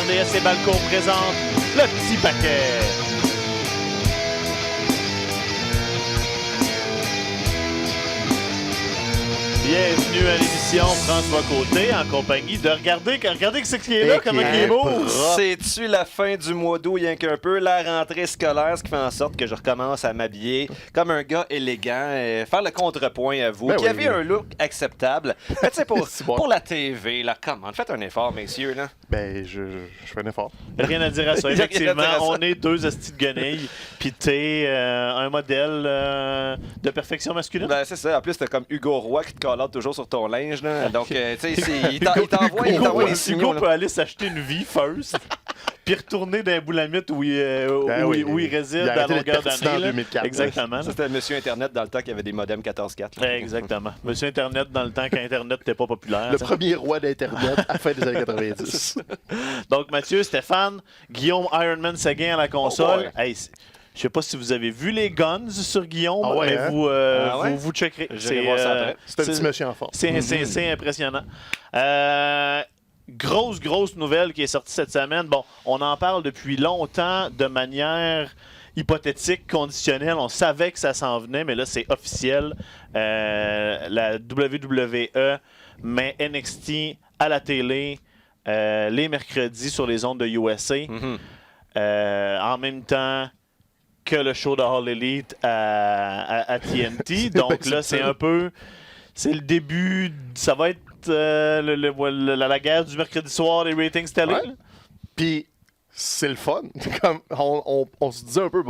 RDS et Balco présente le petit paquet. Bienvenue à l'émission François Côté en compagnie de regardez ce qui est là, comment il est beau. C'est-tu la fin du mois d'août, rien qu'un peu, la rentrée scolaire, ce qui fait en sorte que je recommence à m'habiller comme un gars élégant et faire le contrepoint à vous, qui avait un look acceptable. Mais tu sais, pour la TV, là, comment? Faites un effort, messieurs, là. Ben, je fais un effort. Rien à dire à ça. Effectivement, on est deux hosties de guenilles, pis t'es un modèle de perfection masculine. Ben, c'est ça. En plus, t'as comme Hugo Roy qui te call out toujours sur ton linge, là. Donc, tu sais, il t'envoie les signaux. Hugo peut aller s'acheter une vie first, puis retourner dans un boulamite où il réside à longueur d'année. En 2004. Exactement. Ça, c'était Monsieur Internet dans le temps qu'il y avait des modems 14.4. Exactement. Monsieur Internet dans le temps qu'Internet n'était pas populaire. Le premier roi d'Internet à la fin des années 90. Donc, Mathieu, Stéphane, Guillaume Ironman Seguin à la console. Oh, hey, je sais pas si vous avez vu les guns sur Guillaume, ouais, mais hein? vous checkerez. J'irai voir ça après. C'est un petit monsieur en forme. C'est impressionnant. Grosse nouvelle qui est sortie cette semaine. Bon, on en parle depuis longtemps de manière hypothétique, conditionnelle. On savait que ça s'en venait, mais là, c'est officiel. La WWE met NXT à la télé les mercredis sur les ondes de USA. En même temps que le show de All Elite à TNT. Donc là, c'est un peu... C'est le début... Ça va être la guerre du mercredi soir des ratings télé. Ouais. Puis, c'est le fun. Comme on se disait un peu,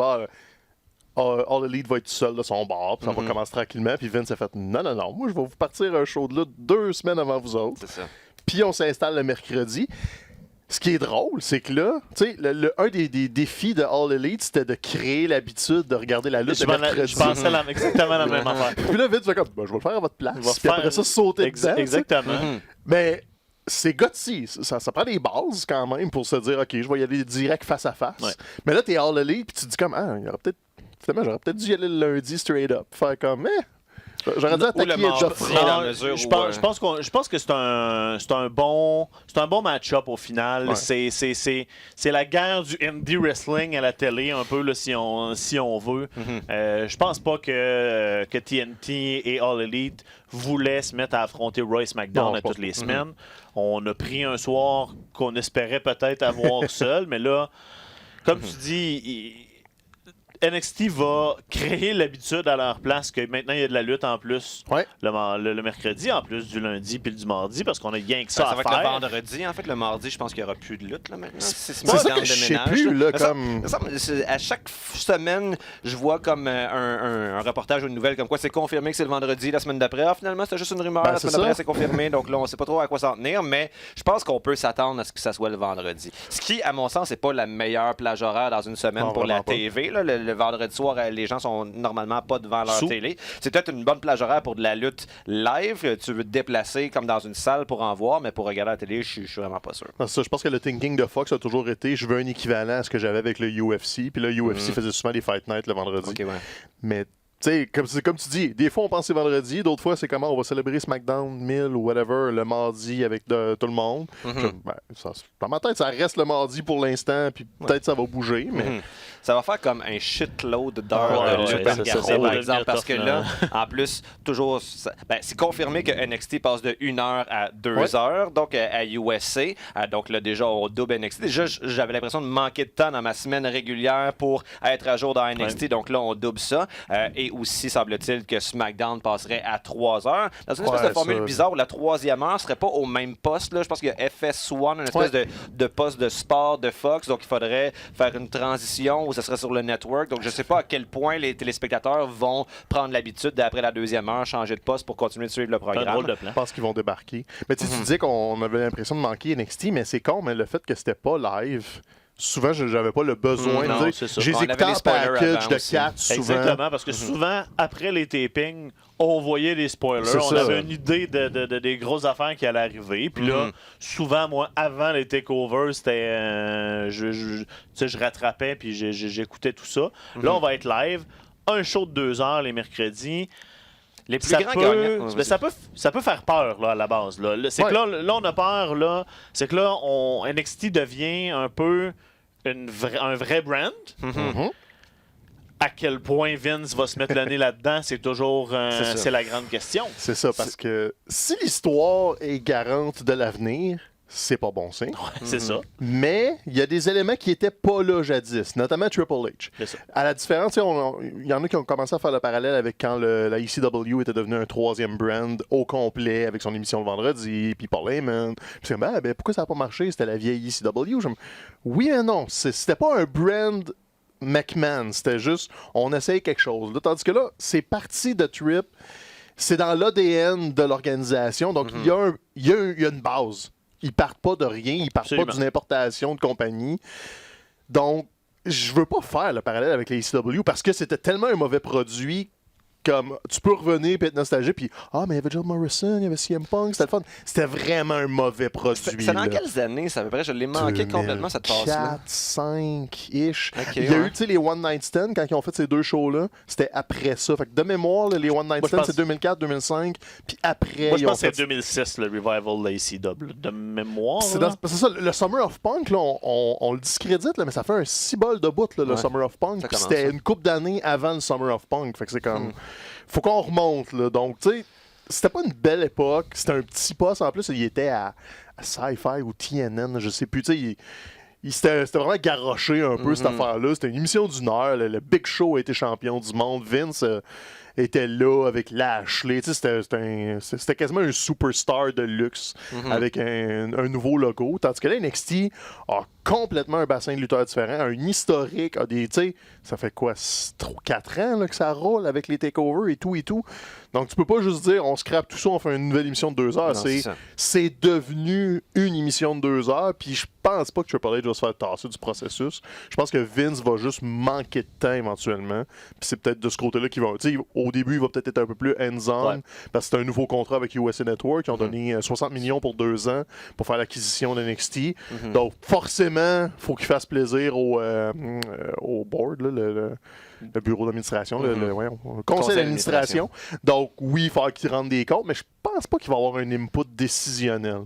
All Elite va être tout seul de son bar, puis ça va commencer tranquillement. Puis Vince a fait non, moi je vais vous partir un show de là 2 semaines avant vous autres. C'est ça. Puis on s'installe le mercredi. Ce qui est drôle, c'est que là, tu sais, un des défis de All Elite, c'était de créer l'habitude de regarder la lutte le mercredi. Je pensais exactement la même affaire. Puis là, Vince fait comme, je vais le faire à votre place. Puis après ça, sauter dedans. Exactement. Mais c'est gutsy. Ça prend des bases quand même pour se dire, OK, je vais y aller direct face à face. Ouais. Mais là, t'es All Elite, puis tu te dis comme, finalement, j'aurais peut-être dû y aller le lundi straight up. Faire comme, j'aurais dû attaquer Je pense que c'est un bon match-up au final. Ouais. C'est la guerre du indie wrestling à la télé, un peu, là, si on veut. Je pense pas que TNT et All Elite voulaient se mettre à affronter Roy SmackDown toutes les semaines. On a pris un soir qu'on espérait peut-être avoir seul, mais là, comme tu dis... NXT va créer l'habitude à leur place que maintenant il y a de la lutte en plus le mercredi, en plus du lundi puis du mardi, parce qu'on a rien que ça à faire. Ça va être le vendredi, en fait, le mardi, je pense qu'il n'y aura plus de lutte là, maintenant. C'est ça que je sais plus, là, comme... À chaque semaine, je vois comme un reportage ou une nouvelle comme quoi c'est confirmé que c'est le vendredi la semaine d'après. Finalement, c'était juste une rumeur. La semaine d'après, c'est confirmé. Donc là, on ne sait pas trop à quoi s'en tenir, mais je pense qu'on peut s'attendre à ce que ça soit le vendredi. Ce qui, à mon sens, n'est pas la meilleure plage horaire dans une semaine pour la TV. Là, le vendredi soir, les gens sont normalement pas devant leur télé. C'est peut-être une bonne plage horaire pour de la lutte live. Tu veux te déplacer comme dans une salle pour en voir, mais pour regarder la télé, je suis vraiment pas sûr. Ça, je pense que le thinking de Fox a toujours été je veux un équivalent à ce que j'avais avec le UFC. Puis le UFC faisait souvent des Fight Night le vendredi. Okay, ouais. Mais tu sais, comme tu dis, des fois on pense que c'est vendredi, d'autres fois c'est comment on va célébrer SmackDown 1000 ou whatever le mardi avec tout le monde. Dans ma tête, ça reste le mardi pour l'instant, puis peut-être ça va bouger, mais... Ça va faire comme un shitload d'heures de lutte à regarder, par exemple, parce que là, en plus, toujours, c'est confirmé que NXT passe de 1 heure à 2 heures, donc à USA. Donc là, déjà, on double NXT. Déjà, j'avais l'impression de manquer de temps dans ma semaine régulière pour être à jour dans NXT, donc là, on double ça. Et aussi, semble-t-il que SmackDown passerait à 3 heures. Dans une espèce de formule bizarre où la 3e heure serait pas au même poste. Là. Je pense qu'il y a FS1, une espèce de poste de sport de Fox, donc il faudrait faire une transition où ça serait sur le network. Donc, je ne sais pas à quel point les téléspectateurs vont prendre l'habitude, d'après la 2e heure, changer de poste pour continuer de suivre le programme. Je pense qu'ils vont débarquer. Mais tu disais qu'on avait l'impression de manquer NXT, mais c'est con, mais le fait que c'était pas live... Souvent, je n'avais pas le besoin de dire. J'ai écouté en package de 4 souvent. Exactement, parce que souvent, après les tapings, on voyait des spoilers. On avait une idée des grosses affaires qui allaient arriver. Puis là, souvent, moi, avant les takeovers, c'était. Je rattrapais puis j'écoutais tout ça. Là, on va être live. Un show de 2 heures les mercredis. Les plus grands gagnants. Ça peut faire peur là, à la base. Là. C'est que là, on a peur. Là, c'est que là, NXT devient un peu un vrai brand. À quel point Vince va se mettre le nez là-dedans, c'est toujours c'est la grande question. C'est ça, parce que si l'histoire est garante de l'avenir, c'est pas bon signe. C'est ça. Mais il y a des éléments qui n'étaient pas là jadis, notamment Triple H. C'est ça. À la différence, il y en a qui ont commencé à faire le parallèle avec quand la ECW était devenue un 3e brand au complet avec son émission le vendredi, puis Paul Heyman. Puis c'est comme, pourquoi ça n'a pas marché? C'était la vieille ECW. Oui et non. C'était pas un brand McMahon. C'était juste, on essaye quelque chose. Là, tandis que là, c'est parti de Trip. C'est dans l'ADN de l'organisation. Donc, il y a une base. Ils partent pas de rien, ils partent pas d'une importation de compagnie. Donc, je veux pas faire le parallèle avec les ECW parce que c'était tellement un mauvais produit. Comme, tu peux revenir et être nostalgique, puis mais il y avait John Morrison, il y avait CM Punk, c'était le fun. C'était vraiment un mauvais produit. C'est dans quelles années, ça à peu près? Je l'ai manqué complètement, cette passe-là. 4, 5-ish. Okay, il y a eu, les One Night Stand, quand ils ont fait ces deux shows-là, c'était après ça. Fait que de mémoire, les One Night Stand, c'est 2004, 2005, puis après... Moi, je pense que c'est 2006, le revival de l'ACW, de mémoire. C'est ça, le Summer of Punk, là, on le discrédite, là, mais ça fait un cibole de bout, là, le Summer of Punk. C'était une couple d'années avant le Summer of Punk. Fait que c'est comme... Faut qu'on remonte, là. Donc, tu sais, c'était pas une belle époque. C'était un petit poste. En plus, il était à Sci-Fi ou TNN, je sais plus. Tu sais, c'était vraiment garoché un peu, cette affaire-là. C'était une émission d'une heure. Le Big Show a été champion du monde. Vince était là avec Lashley. Tu sais, c'était quasiment un superstar de luxe avec un nouveau logo. Tandis que là, NXT a complètement un bassin de lutteurs différent, un historique, tu sais, ça fait quoi, 4 ans là, que ça roule avec les takeovers et tout. Donc, tu peux pas juste dire, on scrape tout ça, on fait une nouvelle émission de 2 heures. Non, c'est devenu une émission de 2 heures, puis je pense pas que Triple H va se faire tasser du processus. Je pense que Vince va juste manquer de temps éventuellement, puis c'est peut-être de ce côté-là qu'il va... Tu sais, au début, il va peut-être être un peu plus hands-on, parce que c'est un nouveau contrat avec USA Network, qui ont donné 60 millions pour 2 ans pour faire l'acquisition de NXT. Donc, forcément, faut qu'il fasse plaisir au board, là, le bureau d'administration, le conseil d'administration. Donc, oui, il faut qu'il rende des comptes, mais je pense pas qu'il va avoir un input décisionnel.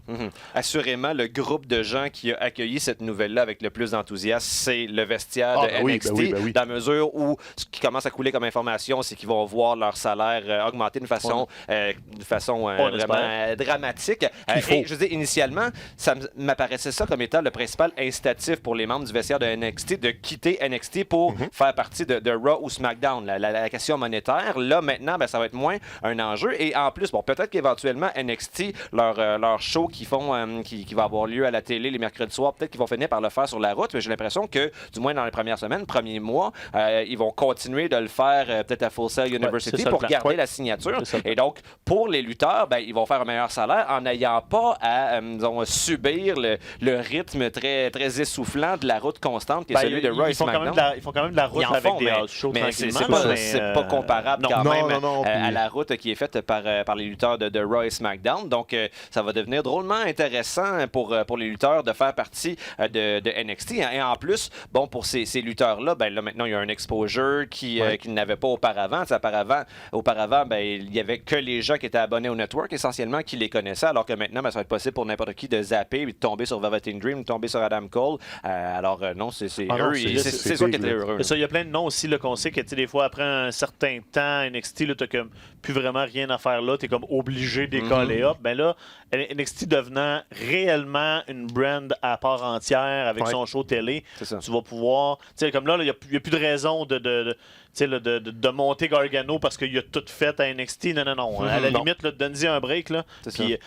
Assurément, le groupe de gens qui a accueilli cette nouvelle-là avec le plus d'enthosasme, c'est le vestiaire de NXT, dans la mesure où ce qui commence à couler comme information, c'est qu'ils vont voir leur salaire augmenter d'une façon, vraiment dramatique. Et je veux dire, initialement, ça m'apparaissait ça comme étant le principal incitatif pour les membres du vestiaire de NXT de quitter NXT pour faire partie de Raw ou SmackDown. La question monétaire, là, maintenant, ça va être moins un enjeu. Et en plus, peut-être qu'éventuellement, NXT, leur show qui va avoir lieu à la télé les mercredis soirs, peut-être qu'ils vont finir par le faire sur la route, mais j'ai l'impression que, du moins dans les premières semaines, premiers mois, ils vont continuer de le faire peut-être à Full Sail University pour garder la signature. Et donc, pour les lutteurs, ils vont faire un meilleur salaire en n'ayant pas à subir le rythme très, très essoufflant de la route constante qui est celui de Raw et SmackDown. Ils font quand même de la route avec des house shows tranquillement. C'est pas comparable quand même à la route qui est faite par les lutteurs de Raw et SmackDown. Donc, ça va devenir drôlement intéressant pour les lutteurs de faire partie de NXT. Et en plus, pour ces lutteurs-là, là, maintenant, il y a un exposure qu'ils n'avaient pas auparavant. Auparavant, il n'y avait que les gens qui étaient abonnés au network, essentiellement, qui les connaissaient, alors que maintenant, ça va être possible pour n'importe qui de zapper et de tomber sur Velveteen Dream, de tomber sur Adam Cole. Alors, non, c'est eux. C'est sûr qu'ils étaient heureux. Il y a plein de noms aussi qu'on sait que des fois, après un certain temps, NXT, tu n'as plus vraiment rien à faire là. Tu es comme obligé d'écoller up. Ben là, NXT devenant réellement une brand à part entière avec son show télé, tu vas pouvoir... Comme là, il n'y a plus de raison de monter Gargano parce qu'il a tout fait à NXT. Non. À la limite, donne-y un break. Là,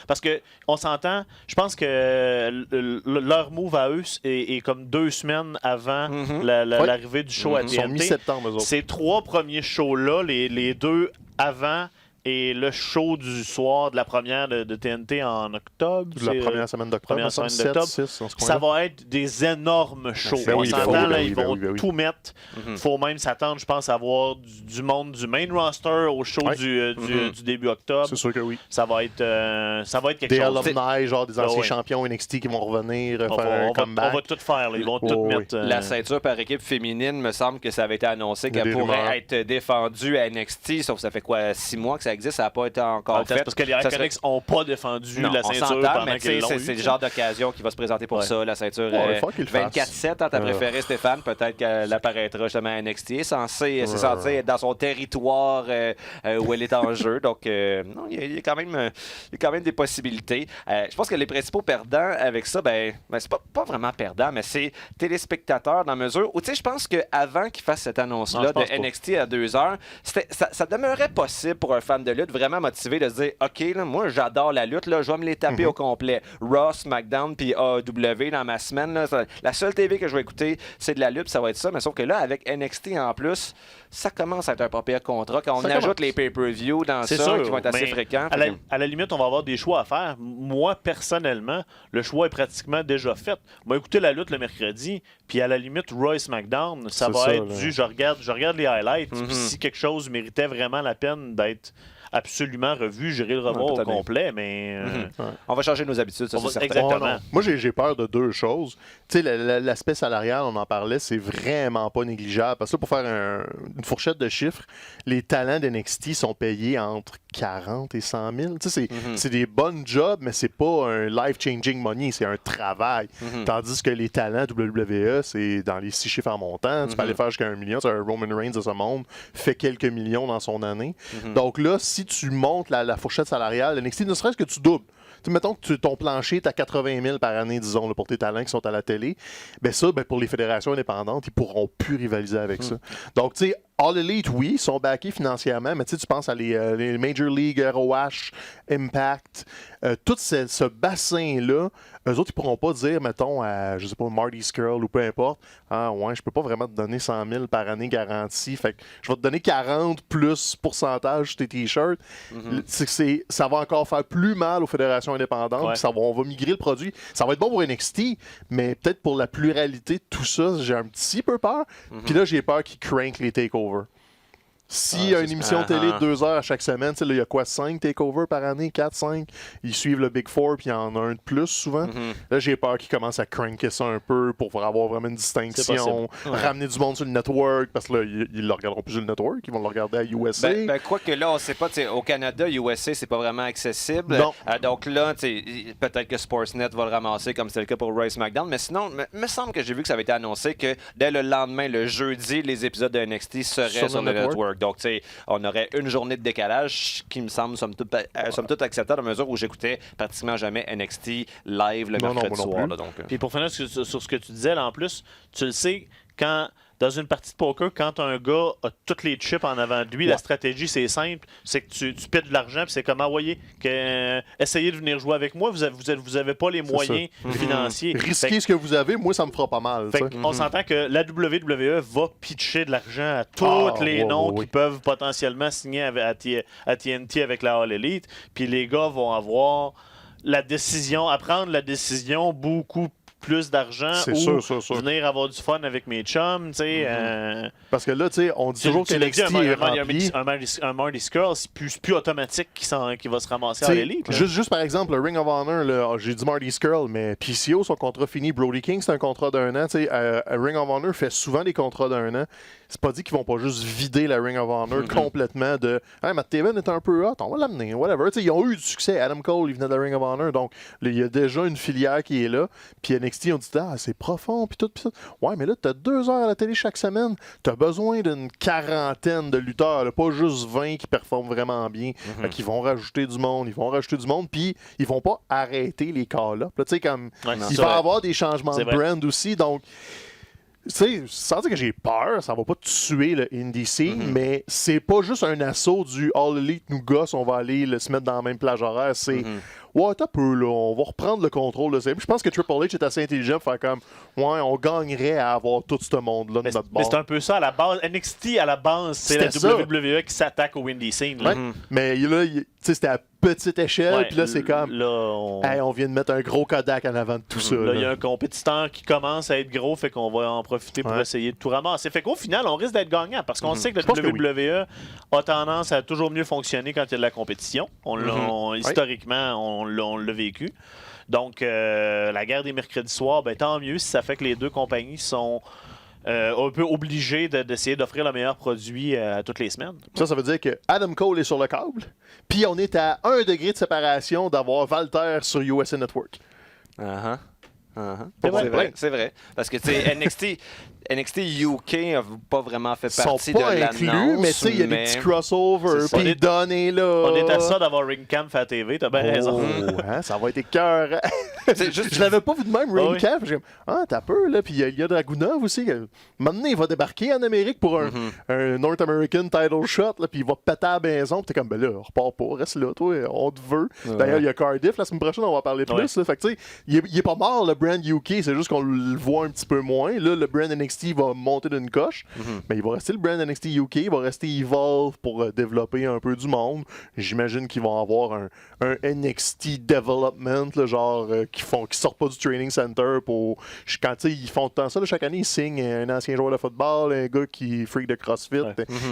parce qu'on s'entend, je pense que leur move à eux est comme 2 semaines avant l'arrivée du show à TNT. Ils sont mi-septembre, Ces 3 premiers shows-là, les 2 avant et le show du soir de la première de TNT en octobre. La première semaine d'octobre. Ça va être des énormes shows. On s'entend, ils vont tout mettre. Il faut même s'attendre, je pense, à avoir du monde du main roster au show du début octobre. C'est sûr que oui. Ça va être quelque chose. Des alumni, genre des anciens champions NXT qui vont revenir faire un comeback. On va tout faire. Ils vont tout mettre. La ceinture par équipe féminine, me semble que ça avait été annoncé qu'elle pourrait être défendue à NXT, sauf que ça fait quoi, 6 mois que ça existe, ça n'a pas été encore fait. Parce que les Iconics n'ont pas défendu la ceinture pendant qu'ils l'ont eu. C'est le genre d'occasion qui va se présenter pour ça, la ceinture 24/7. T'as préféré, Stéphane, peut-être qu'elle apparaîtra justement à NXT. C'est censé être dans son territoire où elle est en jeu. Donc, non, il y a quand même des possibilités. Je pense que les principaux perdants avec ça, c'est pas vraiment perdant, mais c'est téléspectateurs dans la mesure où, tu sais, je pense qu'avant qu'ils fassent cette annonce-là de NXT à 2 heures, ça demeurait possible pour un fan de lutte vraiment motivé de se dire, OK, là, moi, j'adore la lutte, là, je vais me les taper au complet. Raw, SmackDown, puis AEW dans ma semaine. Là, la seule TV que je vais écouter, c'est de la lutte, ça va être ça. Mais sauf que là, avec NXT en plus, ça commence à être un pas pire contrat. Quand on ajoute les pay-per-view dans ça, sûr, qui vont être assez fréquents. À la limite, on va avoir des choix à faire. Moi, personnellement, le choix est pratiquement déjà fait. On va écouter la lutte le mercredi, puis à la limite, Raw et SmackDown, ça va être je regarde les highlights, puis si quelque chose méritait vraiment la peine d'être absolument revu, j'irai le revoir au complet, mais... On va changer nos habitudes, ça, c'est certain. Exactement. Moi, j'ai peur de deux choses. Tu sais, l'aspect salarial, on en parlait, c'est vraiment pas négligeable. Parce que là, pour faire une fourchette de chiffres, les talents d'NXT sont payés entre 40 et 100 000. Tu sais, c'est des bonnes jobs, mais c'est pas un life-changing money, c'est un travail. Tandis que les talents WWE, c'est dans les 6 chiffres en montant. Tu peux aller faire jusqu'à 1 million. Un Roman Reigns de ce monde fait quelques millions dans son année. Donc là, si tu montes la fourchette salariale, NXT, ne serait-ce que tu doubles. T'sais, mettons que ton plancher est à 80 000 par année, disons, là, pour tes talents qui sont à la télé. Pour les fédérations indépendantes, ils pourront plus rivaliser avec ça. Donc, tu sais, All Elite, oui, ils sont backés financièrement, mais tu penses à les Major League, ROH, Impact, tout ce bassin-là, eux autres, ils pourront pas dire, mettons, à, je sais pas, Marty Scurll ou peu importe, ah ouais, je peux pas vraiment te donner 100 000 par année garantie, fait que je vais te donner 40 plus pourcentage sur tes t-shirts. Ça va encore faire plus mal aux fédérations indépendantes, puis on va migrer le produit. Ça va être bon pour NXT, mais peut-être pour la pluralité de tout ça, j'ai un petit peu peur. Puis là, j'ai peur qu'ils crank les takeovers. S'il y a une émission télé de 2 heures à chaque semaine, il y a quoi, 5 takeovers par année, 4, 5? Ils suivent le Big Four, puis il y en a un de plus souvent. Là, j'ai peur qu'ils commencent à cranker ça un peu pour avoir vraiment une distinction, ramener du monde sur le network, parce que là, ils ne le regarderont plus sur le network, ils vont le regarder à USA. Quoique là, on ne sait pas, au Canada, USA, c'est pas vraiment accessible. Donc là, peut-être que Sportsnet va le ramasser comme c'est le cas pour Raw SmackDown, mais sinon, il me semble que j'ai vu que ça avait été annoncé que dès le lendemain, le jeudi, les épisodes de NXT seraient sur le network. Donc, tu sais, on aurait une journée de décalage qui me semble somme toute acceptable à mesure où j'écoutais pratiquement jamais NXT live le mercredi soir. Là, donc. Puis pour finir sur ce que tu disais, là, en plus, tu le sais, quand dans une partie de poker, quand un gars a toutes les chips en avant de lui, la stratégie, c'est simple, c'est que tu pètes de l'argent, puis c'est comme, voyez, essayez de venir jouer avec moi, vous avez pas les moyens financiers. Risquez ce que vous avez, moi, ça me fera pas mal. On s'entend que la WWE va pitcher de l'argent à tous les noms qui peuvent potentiellement signer à TNT avec la All Elite, puis les gars vont avoir à prendre la décision beaucoup plus d'argent ou venir avoir du fun avec mes chums, tu sais. Parce que là, tu sais, on dit toujours que NXT est rempli. Un Marty Scurll, c'est plus automatique qui va se ramasser à l'élite. Juste par exemple, le Ring of Honor, j'ai dit Marty Scurll, mais PCO, son contrat fini. Brody King, c'est un contrat d'1 an. Ring of Honor fait souvent des contrats d'1 an. C'est pas dit qu'ils vont pas juste vider la Ring of Honor complètement de hey, Matt Taven est un peu hot, on va l'amener, whatever. T'sais, ils ont eu du succès. Adam Cole, il venait de la Ring of Honor, donc il y a déjà une filière qui est là. Puis NXT, on dit c'est profond, puis tout, puis ça. Ouais, mais là, t'as 2 heures à la télé chaque semaine. T'as besoin d'une quarantaine de lutteurs, là, pas juste 20 qui performent vraiment bien. Fait qu'ils vont rajouter du monde, puis ils vont pas arrêter les call-ups. Tu sais, comme il va y avoir des changements de brand aussi, donc. Tu sais, sans dire que j'ai peur, ça va pas tuer le indie scene, mais c'est pas juste un assaut du All Elite nous gosse, on va aller se mettre dans la même plage horaire. C'est t'as peu, là, on va reprendre le contrôle de ça. Je pense que Triple H est assez intelligent pour faire comme on gagnerait à avoir tout ce monde-là de notre bord. Mais c'est un peu ça à la base. NXT à la base, c'est la WWE qui s'attaque au indie scene. Mais là, c'était à petite échelle, puis là, c'est comme on vient de mettre un gros Kodak en avant de tout ça. Là, il y a un compétiteur qui commence à être gros, fait qu'on va en profiter pour essayer de tout ramasser. Fait qu'au final, on risque d'être gagnant parce qu'on sait que la WWE a tendance à toujours mieux fonctionner quand il y a de la compétition. Historiquement, on l'a vécu. Donc, la guerre des mercredis soirs, tant mieux si ça fait que les deux compagnies sont un peu obligé d'essayer d'offrir le meilleur produit toutes les semaines. Ça veut dire que Adam Cole est sur le câble, puis on est à 1 degré de séparation d'avoir Walter sur USA Network. C'est vrai. Parce que, tu sais, NXT UK n'a pas vraiment fait partie de l'annonce. Ils sont pas inclus, mais tu sais, il y a des petits crossovers, puis Don est là. On est à ça d'avoir Ring Camp à la TV, t'as bien raison. Ça va être écœurant. Je l'avais pas vu de même, Ring Camp. T'as peur, là. Puis il y a Dragunov aussi. Maintenant, il va débarquer en Amérique pour un North American title shot, là, puis il va péter à la maison. Puis t'es comme, ben là, repars pas, reste là, toi, on te veut. D'ailleurs, il y a Cardiff, la semaine prochaine, on va parler plus. Là. Fait que tu sais, il est pas mort, le brand UK, c'est juste qu'on le voit un petit peu moins. Là, le brand NXT va monter d'une coche, mais il va rester le brand NXT UK, il va rester Evolve pour développer un peu du monde. J'imagine qu'ils vont avoir un NXT Development, là, genre qui sortent pas du training center pour quand ils font tant ça, là, chaque année ils signent un ancien joueur de football, un gars qui freak de CrossFit,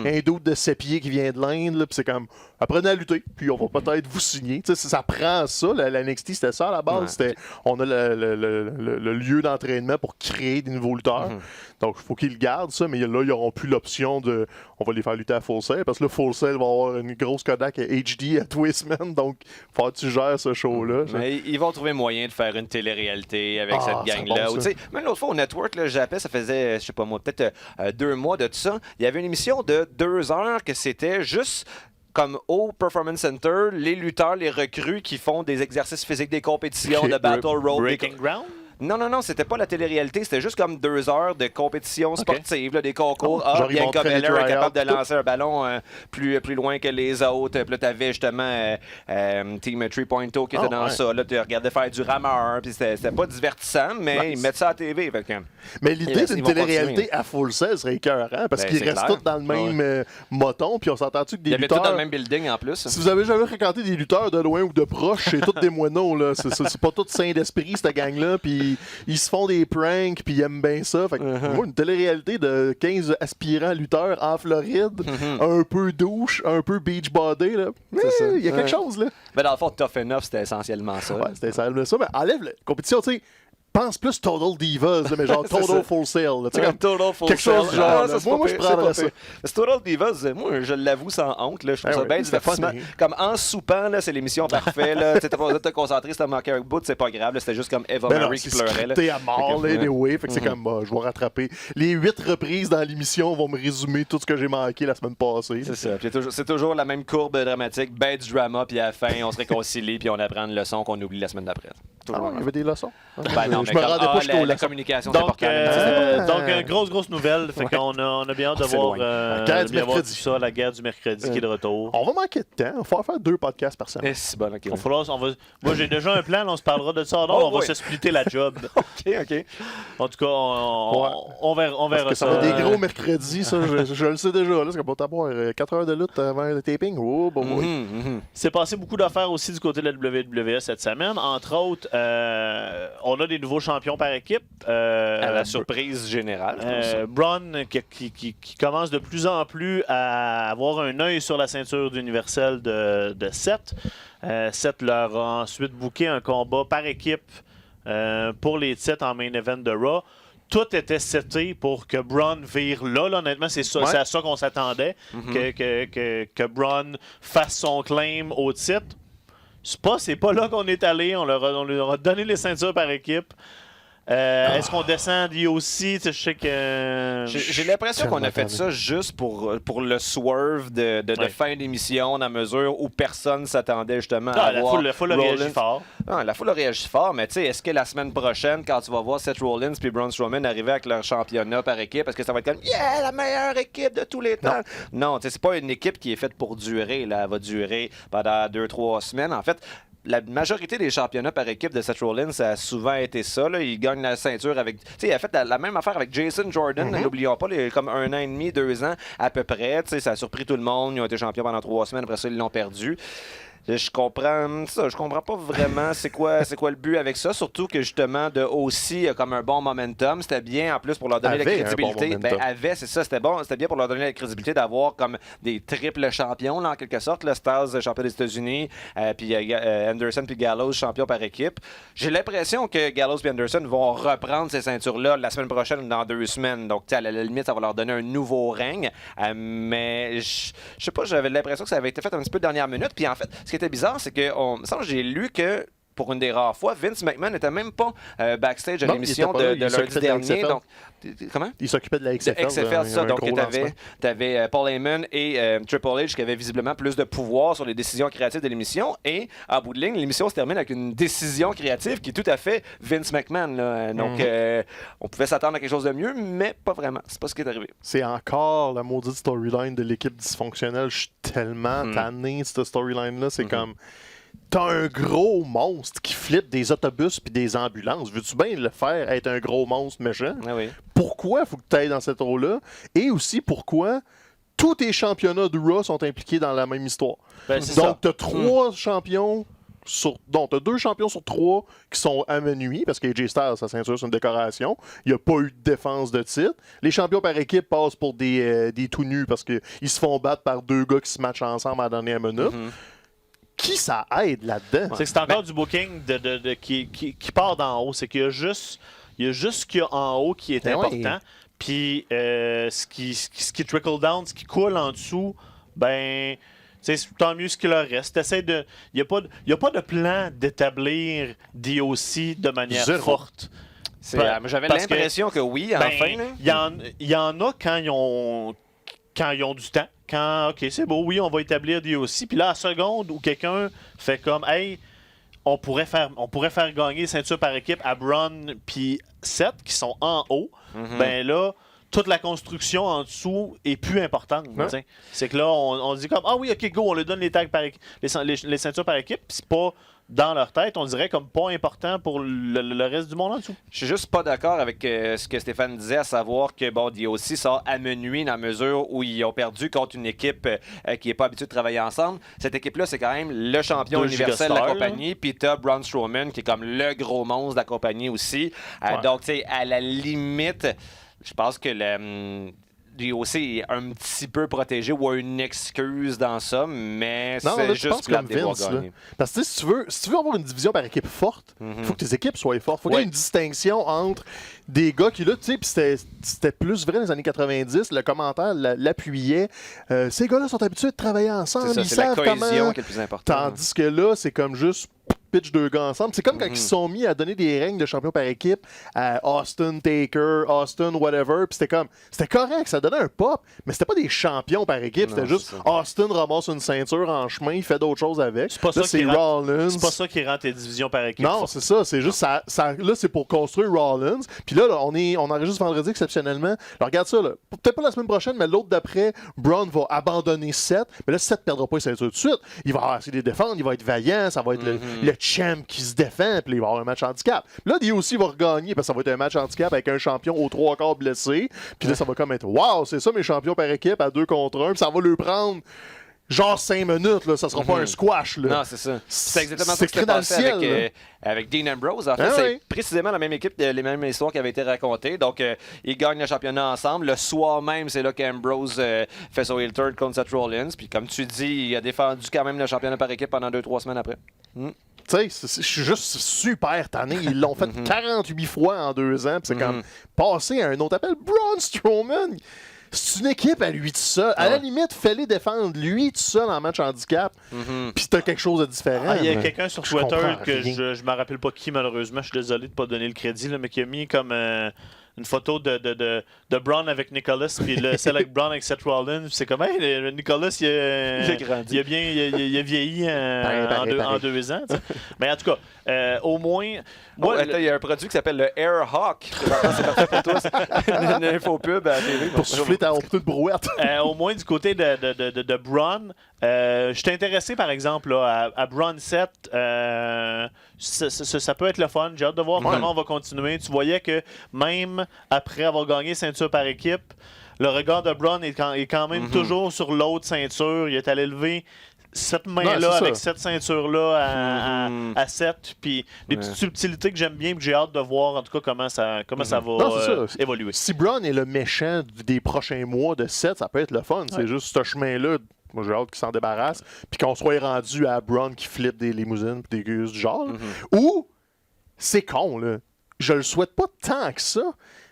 un d'autre de 7 pieds qui vient de l'Inde, puis c'est comme apprenez à lutter, puis on va peut-être vous signer. Ça prend ça, la NXT c'était ça à la base, on a le lieu d'entraînement pour créer des nouveaux lutteurs. Donc, il faut qu'ils le gardent, ça, mais là, ils n'auront plus l'option de on va les faire lutter à Full Sail, parce que là, Full Sail va avoir une grosse Kodak HD à tous les semaines, donc il faut que tu gères ce show-là. Mais ils vont trouver moyen de faire une télé-réalité avec cette gang-là. Bon, même l'autre fois, au Network, là, j'appelais, ça faisait, je sais pas moi, peut-être 2 mois de tout ça. Il y avait une émission de 2 heures que c'était juste comme au Performance Center, les lutteurs, les recrues qui font des exercices physiques, des compétitions de Battle Road. Breaking Ground? Non, c'était pas la télé-réalité, c'était juste comme 2 heures de compétition sportive, là, des concours. Bianca Belair est capable de lancer un ballon plus loin que les autres. Puis là, t'avais justement Team 3.0 qui était dans ça. Là, tu regardais faire du rameur, puis c'était pas divertissant, mais ils mettent ça à la TV. Mais l'idée d'une télé-réalité à Full Sail serait écœurant, parce qu'ils restent tous dans le même moton, puis on s'entend-tu que des lutteurs... Ils habitent tous dans le même building en plus. Si vous avez jamais fréquenté des lutteurs de loin ou de proche, c'est tous des moineaux, là. C'est pas tout sain d'esprit, cette gang-là, puis ils se font des pranks, puis ils aiment bien ça. Fait que, moi, une télé-réalité de 15 aspirants lutteurs en Floride, un peu douche, un peu beach body, là. Il y a quelque chose, là. Mais dans le fond, Tough Enough, c'était essentiellement ça. Ouais, c'était essentiellement ça. Mais enlève la compétition, tu sais. Pense plus Total Divas, là, mais genre Total Full Sail. Total Full quelque chose Sail. genre. Moi, je prendrais ça. Total Divas, moi, je l'avoue sans honte. Là, je trouve ça bien divertissement. Comme en soupant, là, c'est l'émission parfaite. Tu n'as pas besoin de te concentrer, c'était manqué un bout, c'est pas grave. C'était juste comme Eva Marie qui pleurait. C'est à mort, anyway. Fait que c'est comme, je vais rattraper. Les 8 reprises dans l'émission vont me résumer tout ce que j'ai manqué la semaine passée. C'est ça. C'est toujours la même courbe dramatique, ben du drama, puis à la fin, on se réconcilie, puis on apprend une leçon qu'on oublie la semaine d'après. Il y avait des leçons. Ben non, je me rendais pas jusqu'au la communication, donc, grosse nouvelle. Fait qu'on a bien hâte de voir ça, la guerre du mercredi qui est de retour. On va manquer de temps. Il va faire 2 podcasts par semaine. C'est bon, OK. Moi, j'ai déjà un plan. On se parlera de ça. On va se splitter la job. OK. En tout cas, on verra Parce que ça. Ça va être des gros mercredis, ça. Je le sais déjà. Là, c'est qu'on va avoir 4 heures de lutte avant le taping. Oh, C'est passé beaucoup d'affaires aussi du côté de la WWE cette semaine. Entre autres, on a des nouveaux champions par équipe. À la surprise générale. Braun qui commence de plus en plus à avoir un œil sur la ceinture d'Universel de Seth. Seth leur a ensuite booké un combat par équipe pour les titres en main event de Raw. Tout était seté pour que Braun vire là. Honnêtement, c'est à ça qu'on s'attendait, que Braun fasse son claim au titre. C'est pas là qu'on est allé. On leur a donné les ceintures par équipe. Est-ce qu'on descend d'IOC? Je sais que... J'ai l'impression qu'on a fait ça juste pour le swerve de fin d'émission, dans la mesure où personne s'attendait justement à voir la foule a réagi fort. La foule a réagi fort, mais tu sais, est-ce que la semaine prochaine, quand tu vas voir Seth Rollins et Braun Strowman arriver avec leur championnat par équipe, est-ce que ça va être comme « la meilleure équipe de tous les temps! » Non, c'est pas une équipe qui est faite pour durer. Là. Elle va durer pendant 2-3 semaines. En fait, la majorité des championnats par équipe de Seth Rollins, ça a souvent été ça. Là. Il gagne la ceinture avec... Tu sais, il a fait la même affaire avec Jason Jordan, n'oublions pas, comme 1 an et demi, 2 ans à peu près. Tu sais, ça a surpris tout le monde. Ils ont été champions pendant 3 semaines. Après ça, ils l'ont perdu. Je comprends ça. Je comprends pas vraiment c'est quoi le but avec ça. Surtout que justement, de aussi comme un bon momentum. C'était bien en plus pour leur donner la crédibilité. C'est ça. C'était bon. C'était bien pour leur donner la crédibilité d'avoir comme des triples champions, là, en quelque sorte. Le Styles, champion des États-Unis, puis Anderson puis Gallows, champion par équipe. J'ai l'impression que Gallows et Anderson vont reprendre ces ceintures-là la semaine prochaine ou dans 2 semaines. Donc, à la limite, ça va leur donner un nouveau règne. Mais je sais pas, j'avais l'impression que ça avait été fait un petit peu dernière minute. Puis en fait, ce qui était bizarre, c'est que j'ai lu que pour une des rares fois, Vince McMahon n'était même pas backstage à l'émission de lundi dernier. Donc, comment? Il s'occupait de la XFL. De XFL, ça. Donc, tu avais Paul Heyman et Triple H qui avaient visiblement plus de pouvoir sur les décisions créatives de l'émission. Et, à bout de ligne, l'émission se termine avec une décision créative qui est tout à fait Vince McMahon. Là. Donc, on pouvait s'attendre à quelque chose de mieux, mais pas vraiment. C'est pas ce qui est arrivé. C'est encore la maudite storyline de l'équipe dysfonctionnelle. Je suis tellement tanné de cette storyline-là. C'est comme... T'as un gros monstre qui flippe des autobus puis des ambulances. Veux-tu bien le faire être un gros monstre méchant? Ah oui. Pourquoi faut que tu ailles dans cette rôle-là? Et aussi, pourquoi tous tes championnats de Raw sont impliqués dans la même histoire? Donc, t'as 3 champions donc, t'as 2 champions sur 3 qui sont amenuis, parce que AJ Styles, sa ceinture, c'est une décoration. Il n'y a pas eu de défense de titre. Les champions par équipe passent pour des tout nus, parce qu'ils se font battre par 2 gars qui se matchent ensemble à la dernière minute. Qui ça aide là-dedans? C'est encore du booking qui part d'en haut. C'est qu'il y a juste ce qu'il y a en haut qui est important. Puis ce qui trickle down, ce qui coule en dessous, ben c'est tant mieux ce qu'il leur reste. Il n'y a pas de plan d'établir DOC de manière forte. J'avais l'impression que oui, enfin. Il y en a quand ils ont du temps. OK, c'est beau, oui, on va établir DOC. Puis là, à la seconde où quelqu'un fait comme, hey, on pourrait faire gagner ceinture par équipe à Braun puis Seth, qui sont en haut, ben là, toute la construction en dessous est plus importante. C'est que là, on dit comme, ah oui, OK, go, on leur donne les tags par les ceintures par équipe, puis c'est pas dans leur tête, on dirait comme pas important pour le reste du monde en dessous. Je suis juste pas d'accord avec ce que Stéphane disait, à savoir que DOC sort amenué dans la mesure où ils ont perdu contre une équipe qui n'est pas habituée de travailler ensemble. Cette équipe-là, c'est quand même le champion universel de la compagnie, puis t'as Braun Strowman qui est comme le gros monstre de la compagnie aussi. Donc, tu sais, à la limite, je pense que DOC est un petit peu protégé ou a une excuse dans ça, mais c'est juste plate de voir gagner. Parce que si tu veux avoir une division par équipe forte, il faut que tes équipes soient fortes. Il faut qu'il y ait une distinction entre des gars qui, là, tu sais, puis c'était plus vrai dans les années 90, le commentaire l'appuyait. Ces gars-là sont habitués de travailler ensemble, ils savent comment. C'est la cohésion qui est le plus important. Tandis que là, c'est comme juste pitch 2 gars ensemble. C'est comme quand ils se sont mis à donner des règnes de champion par équipe à Austin, Taker, Austin, whatever. Puis c'était correct, ça donnait un pop, mais c'était pas des champions par équipe. C'était juste Austin ramasse une ceinture en chemin, il fait d'autres choses avec. C'est pas là, ça Rollins. C'est pas ça qui rend tes divisions par équipe. Non, c'est ça. C'est juste là, c'est pour construire Rollins. Puis là, on enregistre vendredi exceptionnellement. Alors, regarde ça, là. Peut-être pas la semaine prochaine, mais l'autre d'après, Braun va abandonner Seth. Mais là, Seth perdra pas les ceintures tout de suite. Il va essayer de les défendre, il va être vaillant, ça va être le champ qui se défend, puis il va avoir un match handicap. Là, DOC va regagner, parce que ça va être un match handicap avec un champion aux 3/4 blessé. Puis là, ça va comme être wow, c'est ça mes champions par équipe à 2 contre 1, puis ça va lui prendre genre 5 minutes, là, ça sera pas un squash. Là. Non, c'est ça. C'est exactement ça qui s'est passé avec Dean Ambrose. En fait, c'est précisément la même équipe, les mêmes histoires qui avaient été racontées. Donc, ils gagnent le championnat ensemble. Le soir même, c'est là qu'Ambrose fait son heel turn contre Seth Rollins. Puis, comme tu dis, il a défendu quand même le championnat par équipe pendant 2-3 semaines après. Tu sais, je suis juste super tanné. Ils l'ont fait 48 fois en 2 ans. Puis c'est comme passer à un autre appel. Braun Strowman, c'est une équipe à lui tout seul. À la limite, fais-les défendre lui tout seul en match handicap. Puis t'as quelque chose de différent. Il y a quelqu'un sur Twitter que je me rappelle pas qui, malheureusement. Je suis désolé de pas donner le crédit, là, mais qui a mis comme une photo de Braun avec Nicholas, puis celle avec Braun avec Seth Rollins. C'est comme, hey, Nicholas, il a vieilli en 2 ans. T'sais. Mais en tout cas, au moins. Il y a un produit qui s'appelle le Air Hawk. C'est parfait pour toi. Une infopub à la télé. Pour souffler ta petite brouette. Au moins, du côté de Braun, je suis intéressé, par exemple, là, à Braun 7. Ça peut être le fun. J'ai hâte de voir comment on va continuer. Tu voyais que même après avoir gagné ceinture par équipe, le regard de Braun est quand même toujours sur l'autre ceinture. Il est allé lever cette main-là avec cette ceinture-là à 7, puis des petites subtilités que j'aime bien, que j'ai hâte de voir en tout cas comment ça va évoluer. Si Braun est le méchant des prochains mois de 7, ça peut être le fun. C'est juste ce chemin-là. Moi, j'ai hâte qu'il s'en débarrasse, puis qu'on soit rendu à Braun qui flippe des limousines et des gueuses du genre. Ou, c'est con, là. Je le souhaite pas tant que ça,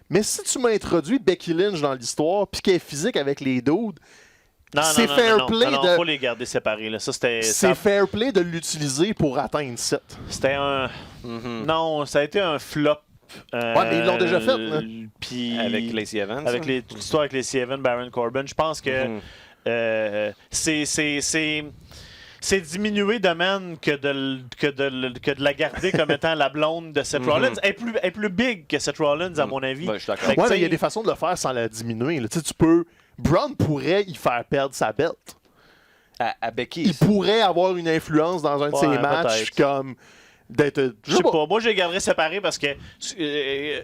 mais si tu m'as introduit Becky Lynch dans l'histoire, puis qu'elle est physique avec les dudes, c'est fair play de... Non, faut les garder séparés. Là. C'est fair play de l'utiliser pour atteindre 7. C'était un... Non, ça a été un flop. Mais ils l'ont déjà fait. Puis avec Lacey Evans. Avec l'histoire avec Lacey Evans, Baron Corbin. Je pense que c'est diminuer de même que de la garder comme étant la blonde de Seth Rollins. Elle est plus big que Seth Rollins, à mon avis. Ben, je suis d'accord. Mais il y a des façons de le faire sans la diminuer. Tu peux... Braun pourrait y faire perdre sa belt. À Becky. Il pourrait avoir une influence dans un de ses matchs comme d'être... Je sais pas. Moi, je les garderais séparés parce que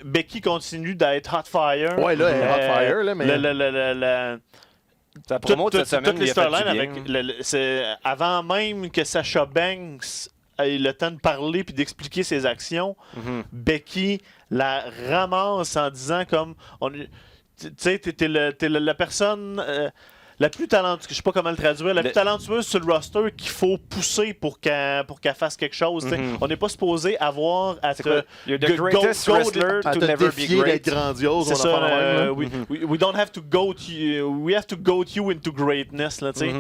Becky continue d'être hot fire. Ouais, là, elle est hot fire, là, mais... Ta promo de cette semaine, toutes les storylines avant même que Sasha Banks ait le temps de parler puis d'expliquer ses actions, Becky la ramasse en disant comme... Tu sais, t'es la personne la plus talentueuse, je sais pas comment le traduire, plus talentueuse sur le roster qu'il faut pousser pour qu'elle fasse quelque chose. On n'est pas supposé avoir à te... You're the greatest wrestler to never be great. D'être grandiose. C'est ça. We don't have to goat you, we have to goat you into greatness. Là, puis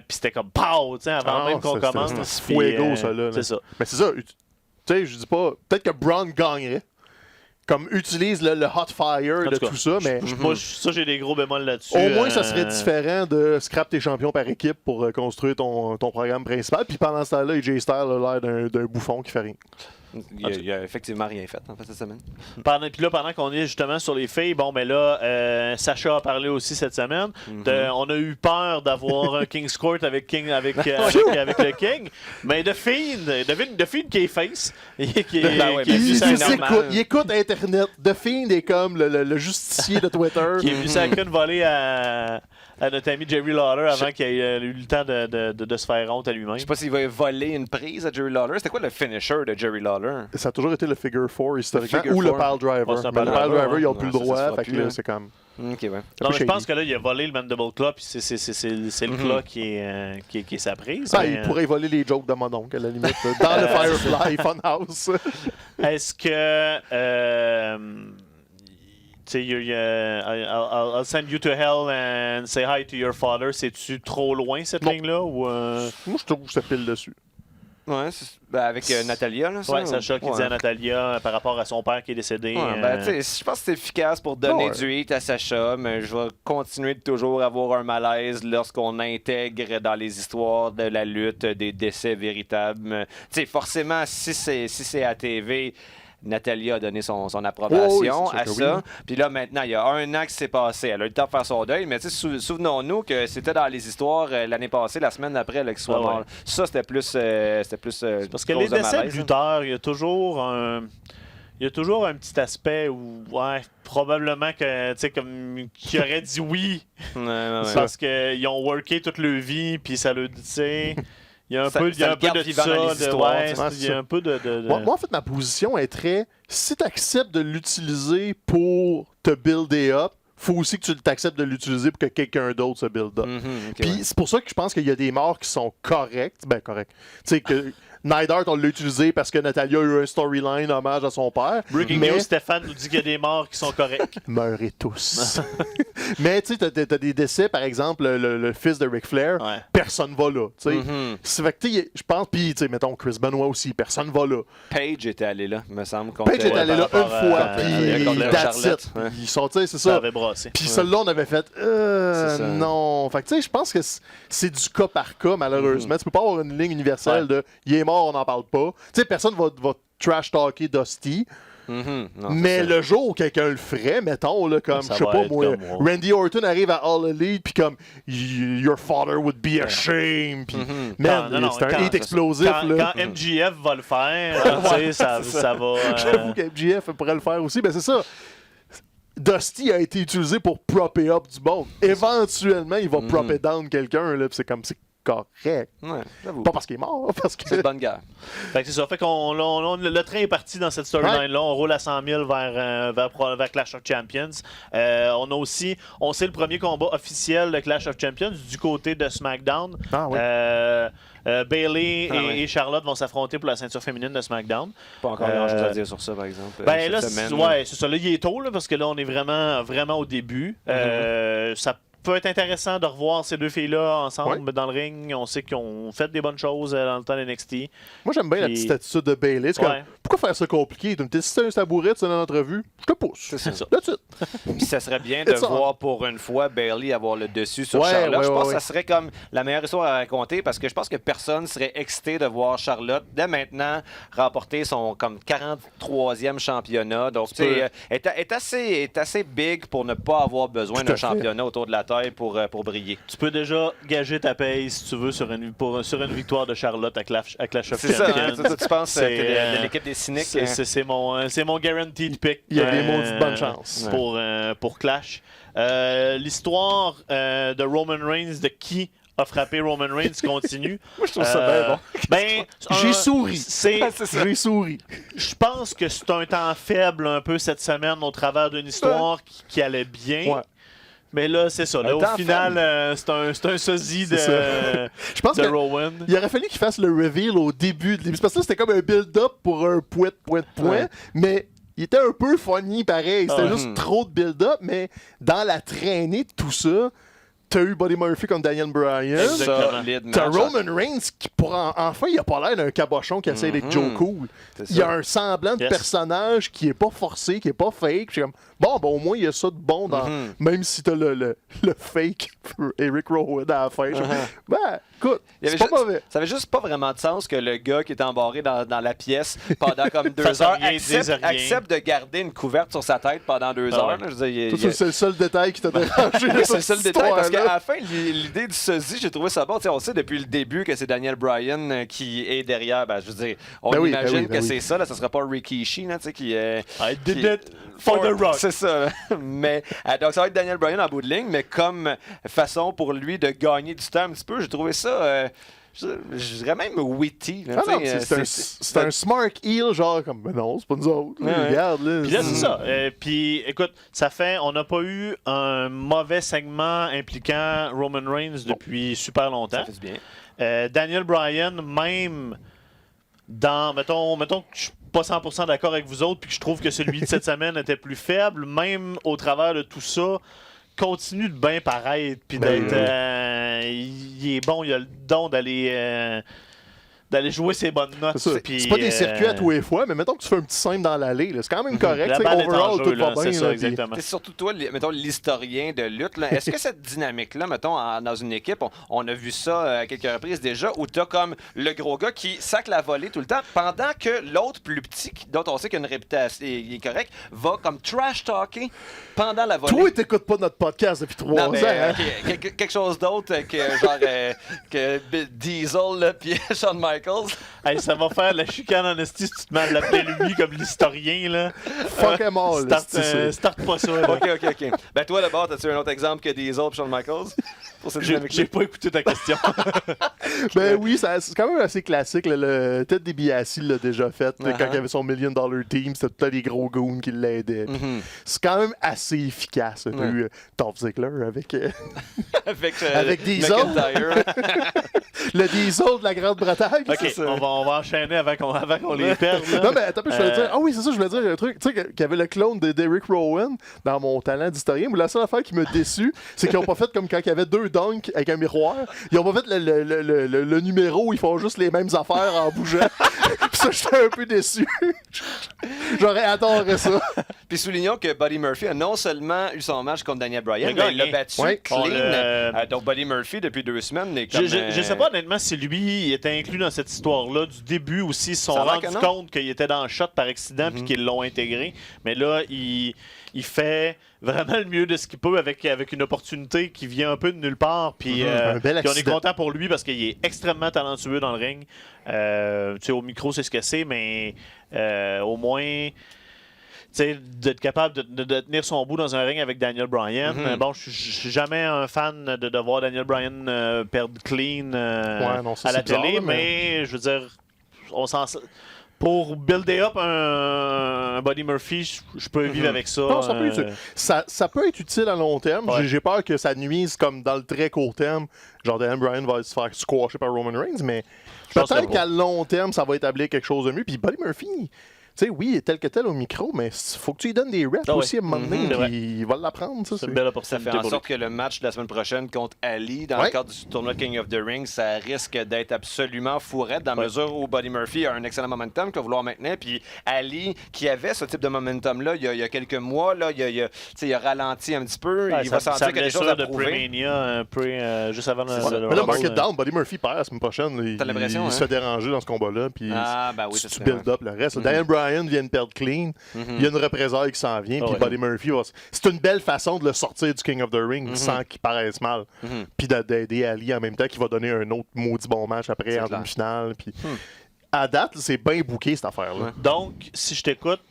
c'était comme pow, avant même qu'on commence. C'est fuego, ça. Là. C'est ça. Mais c'est ça. Tu sais, je dis pas... Peut-être que Braun gagnerait. Comme utilise le hot fire de tout ça, mais... Moi, ça, j'ai des gros bémols là-dessus. Au moins, ça serait différent de scrap tes champions par équipe pour construire ton programme principal. Puis pendant ce temps-là, AJ Styles a l'air d'un bouffon qui fait rien. Il a effectivement rien fait, en fait, cette semaine. Puis là, pendant qu'on est justement sur les filles, bon, ben là, Sacha a parlé aussi cette semaine. On a eu peur d'avoir un King's Court avec le King. Mais The Fiend qui est face. Il écoute Internet. The Fiend est comme le justicier de Twitter. Qui est venu sacrer une volée à notre ami Jerry Lawler avant qu'il ait eu le temps de se faire honte à lui-même. Je sais pas s'il va voler une prise à Jerry Lawler. C'était quoi le finisher de Jerry Lawler? Ça a toujours été le figure 4 historiquement ou le pile driver. Le pile driver, ils n'ont plus le droit. Fait que là, c'est comme... Okay, ouais. Non, je pense que là, il a volé le Mandible Claw, puis c'est le Claw qui est sa prise. Il pourrait voler les jokes de mon oncle, à la limite, dans le Firefly Funhouse. Est-ce que... I'll send you to hell and say hi to your father. C'est-tu trop loin, cette ligne-là? Ou Moi, je trouve que ça pile dessus. Ouais, avec Natalia, là, ça? Ouais, Sacha qui dit à Natalia par rapport à son père qui est décédé. Je pense que c'est efficace pour donner du hit à Sacha, mais je vais continuer de toujours avoir un malaise lorsqu'on intègre dans les histoires de la lutte des décès véritables. Forcément, si c'est à TV... Natalia a donné son approbation à ça. Puis là, maintenant, il y a un an qui s'est passé. Elle a eu le temps de faire son deuil. Mais souvenons-nous que c'était dans les histoires l'année passée, la semaine après, qu'il soit mort. Ça, c'était plus parce que les décès de lutteurs, il y a toujours un petit aspect où, probablement que, tu sais, comme, qui aurait dit oui. Parce qu'ils ont worké toute leur vie, puis ça le, tu sais... Il y a un peu de ça. Il y a un peu de... Moi, en fait, ma position est très... Si tu acceptes de l'utiliser pour te builder up, faut aussi que tu t'acceptes de l'utiliser pour que quelqu'un d'autre se build up. Puis c'est pour ça que je pense qu'il y a des morts qui sont correctes. Ben, corrects. Tu sais, que... Neidhart, on l'a utilisé parce que Natalia a eu un storyline hommage à son père. Breaking News, Stéphane nous dit qu'il y a des morts qui sont corrects. Meurez tous. Mais tu sais, t'as des décès, par exemple, le fils de Ric Flair, personne va là. C'est fait que je pense, puis tu sais, mettons Chris Benoit aussi, personne va là. Page était allé là, me semble. Page était allé là une fois, puis Charlotte. Ils sont, tu sais, c'est ça. Ça avait brassé. Puis celui-là, on avait fait, non. Fait que tu sais, je pense que c'est du cas par cas, malheureusement. Tu peux pas avoir une ligne universelle de il est mort, on n'en parle pas. Tu sais, personne va trash-talker Dusty. Non, mais le jour où quelqu'un le ferait, mettons, là, comme, je sais pas moi, Randy Orton arrive à All Elite, puis comme, your father would be ashamed, puis man, c'est un hit explosif. Quand MJF va le faire, ça va... J'avoue qu'MJF pourrait le faire aussi, mais c'est ça. Dusty a été utilisé pour propper up du monde. Éventuellement, il va propper down quelqu'un, là, c'est comme... correct. Ouais, j'avoue. Pas parce qu'il est mort, parce que... C'est une bonne guerre. Fait que c'est ça. Fait qu'on le train est parti dans cette storyline-là. On roule à 100 000 vers Clash of Champions. On a aussi, on sait le premier combat officiel de Clash of Champions du côté de SmackDown. Ah oui. Bayley et Charlotte vont s'affronter pour la ceinture féminine de SmackDown. Pas encore grand-chose à dire sur ça, par exemple. Ben là, cette semaine, c'est ça. Là, il est tôt, là, parce que là, on est vraiment au début. Ça peut être intéressant de revoir ces deux filles-là ensemble dans le ring. On sait qu'ils ont fait des bonnes choses dans le temps de NXT. Moi, j'aime bien la petite attitude de Bayley. C'est comme, pourquoi faire ça compliqué? Tu me dis, si c'est un tabouret, c'est dans l'entrevue, je te pousse. C'est ça. Puis ça serait bien de voir pour une fois Bayley avoir le dessus sur Charlotte. Je pense que ça serait comme la meilleure histoire à raconter parce que je pense que personne serait excité de voir Charlotte dès maintenant remporter son comme 43e championnat. Donc, est assez big pour ne pas avoir besoin d'un championnat autour de la taille pour briller. Tu peux déjà gager ta paye si tu veux sur une victoire de Charlotte à Clash of Champions. C'est ça, tu penses que de l'équipe des cyniques. C'est mon guaranteed pick. Il y a des maudites bonnes chances pour Clash. L'histoire de Roman Reigns, de qui a frappé Roman Reigns continue. Moi, je trouve ça bien bon. J'ai souri. J'ai souri. Je pense que c'est un temps faible un peu cette semaine au travers d'une histoire qui allait bien. Ouais. Mais là, c'est ça. Là, au final, c'est un sosie je pense de Rowan. Il aurait fallu qu'il fasse le reveal au début. Parce que là, c'était comme un build-up pour un point. Mais il était un peu funny pareil. C'était juste trop de build-up. Mais dans la traînée de tout ça, t'as eu Buddy Murphy comme Daniel Bryan. T'as Roman Reigns qui, enfin, il a pas l'air d'un cabochon qui essaie d'être Joe Cool. Il y a un semblant de personnage qui est pas forcé, qui est pas fake. J'ai comme, bon, au moins, il y a ça de bon dans. Même si t'as le fake Eric Rowan à la fin. Ben, écoute, c'est pas mauvais. Ça avait juste pas vraiment de sens que le gars qui est embarré dans la pièce pendant comme 2 heures accepte de garder une couverte sur sa tête pendant 2 heures. C'est le seul détail qui t'a dérangé. C'est le seul détail parce qu'à la fin, l'idée du sosie, j'ai trouvé ça bon. On sait depuis le début que c'est Daniel Bryan qui est derrière. Ben, je veux dire, on imagine que c'est ça. Là, ça serait pas Rikishi qui est. I did it for the Rock. C'est ça. Mais donc, ça va être Daniel Bryan en bout de ligne, mais comme façon pour lui de gagner du temps un petit peu, j'ai trouvé ça. Je dirais même witty. Là, c'est un smart heel, genre comme, ben non, c'est pas nous autres. Regarde, là. Puis là, c'est ça. Puis écoute, on n'a pas eu un mauvais segment impliquant Roman Reigns depuis super longtemps. Ça fait du bien. Daniel Bryan, même dans, mettons que je suis pas 100% d'accord avec vous autres, puis que je trouve que celui de cette semaine était plus faible, même au travers de tout ça, continue de bien paraître, puis d'être... il est bon, il a le don d'aller jouer ses bonnes notes. C'est pas des circuits à tous les fois, mais mettons que tu fais un petit simple dans l'allée. C'est quand même correct. Overall, tout va bien. C'est ça, exactement. C'est surtout toi, mettons, l'historien de lutte. Est-ce que cette dynamique-là, mettons, dans une équipe, on a vu ça à quelques reprises déjà, où t'as comme le gros gars qui sac la volée tout le temps, pendant que l'autre plus petit, dont on sait qu'il a une réputation, il est correct, va comme trash-talker pendant la volée. Toi, t'écoutes pas notre podcast depuis 3 ans. Quelque chose d'autre que genre que Diesel puis Shawn Michaels. Hey, ça va faire la chicane en esti si tu te mets à l'appeler lui comme l'historien. Là. Fuck em all. Start pas ça. Là. OK. Ben toi, d'abord, as-tu un autre exemple que Diesel et Shawn Michaels? J'ai pas écouté ta question. Ben oui, c'est quand même assez classique. Le Ted DiBiase l'a déjà fait. Quand il avait son $1 million team, c'était tout les gros goons qui l'aidaient. C'est quand même assez efficace. T'as eu Dolph Ziggler avec Diesel. Le Diesel de la Grande-Bretagne. OK, on va enchaîner avant qu'on les perde. Là. Non, mais attends, je voulais dire... Ah oui, c'est ça, je voulais dire un truc. Tu sais, qu'il y avait le clone d'Eric Rowan dans mon talent d'historien. Mais la seule affaire qui m'a déçu, c'est qu'ils n'ont pas fait comme quand il y avait 2 dunks avec un miroir. Ils n'ont pas fait le numéro où ils font juste les mêmes affaires en bougeant. Puis ça, j'étais un peu déçu. J'aurais adoré ça. Puis soulignons que Buddy Murphy a non seulement eu son match contre Daniel Bryan, mais il l'a battu clean. Donc Buddy Murphy, depuis 2 semaines, est comme... Je sais pas honnêtement si lui était inclus dans cette histoire-là du début ou s'ils se sont rendus compte qu'il était dans le shot par accident puis qu'ils l'ont intégré. Mais là, il fait vraiment le mieux de ce qu'il peut avec une opportunité qui vient un peu de nulle part. Puis on est content pour lui parce qu'il est extrêmement talentueux dans le ring. Au micro, c'est ce que c'est, mais au moins... d'être capable de tenir son bout dans un ring avec Daniel Bryan. Bon, je suis jamais un fan de voir Daniel Bryan perdre clean à la télé, bizarre, mais je veux dire, pour builder up un Buddy Murphy, je peux vivre avec ça. Non, ça peut être utile à long terme. Ouais. J'ai peur que ça nuise comme dans le très court terme. Genre, Daniel Bryan va se faire squasher par Roman Reigns, mais peut-être qu'à long terme, ça va établir quelque chose de mieux. Puis Buddy Murphy, tu sais, oui, il est tel que tel au micro, mais il faut que tu lui donnes des reps aussi à un moment donné, puis il va l'apprendre. Ça fait en sorte que le match de la semaine prochaine contre Ali, dans le cadre du tournoi King of the Ring, ça risque d'être absolument fourrette dans la mesure où Buddy Murphy a un excellent momentum qu'il va vouloir maintenir. Puis Ali, qui avait ce type de momentum-là il y a quelques mois, là, il a ralenti un petit peu. Il va sentir qu'il y a des choses à prouver. Juste avant mais là, mark it down, Buddy Murphy perd la semaine prochaine. T'as l'impression, il se fait déranger dans ce combat-là. Puis tu build up le reste. Daniel Bryan vient de perdre clean. Il y a une représaille qui s'en vient. Puis Buddy Murphy, c'est une belle façon de le sortir du King of the Ring sans qu'il paraisse mal. Puis d'aider Ali en même temps qui va donner un autre maudit bon match après en demi-finale. Puis à date, c'est bien booké cette affaire-là. Donc, si je t'écoute,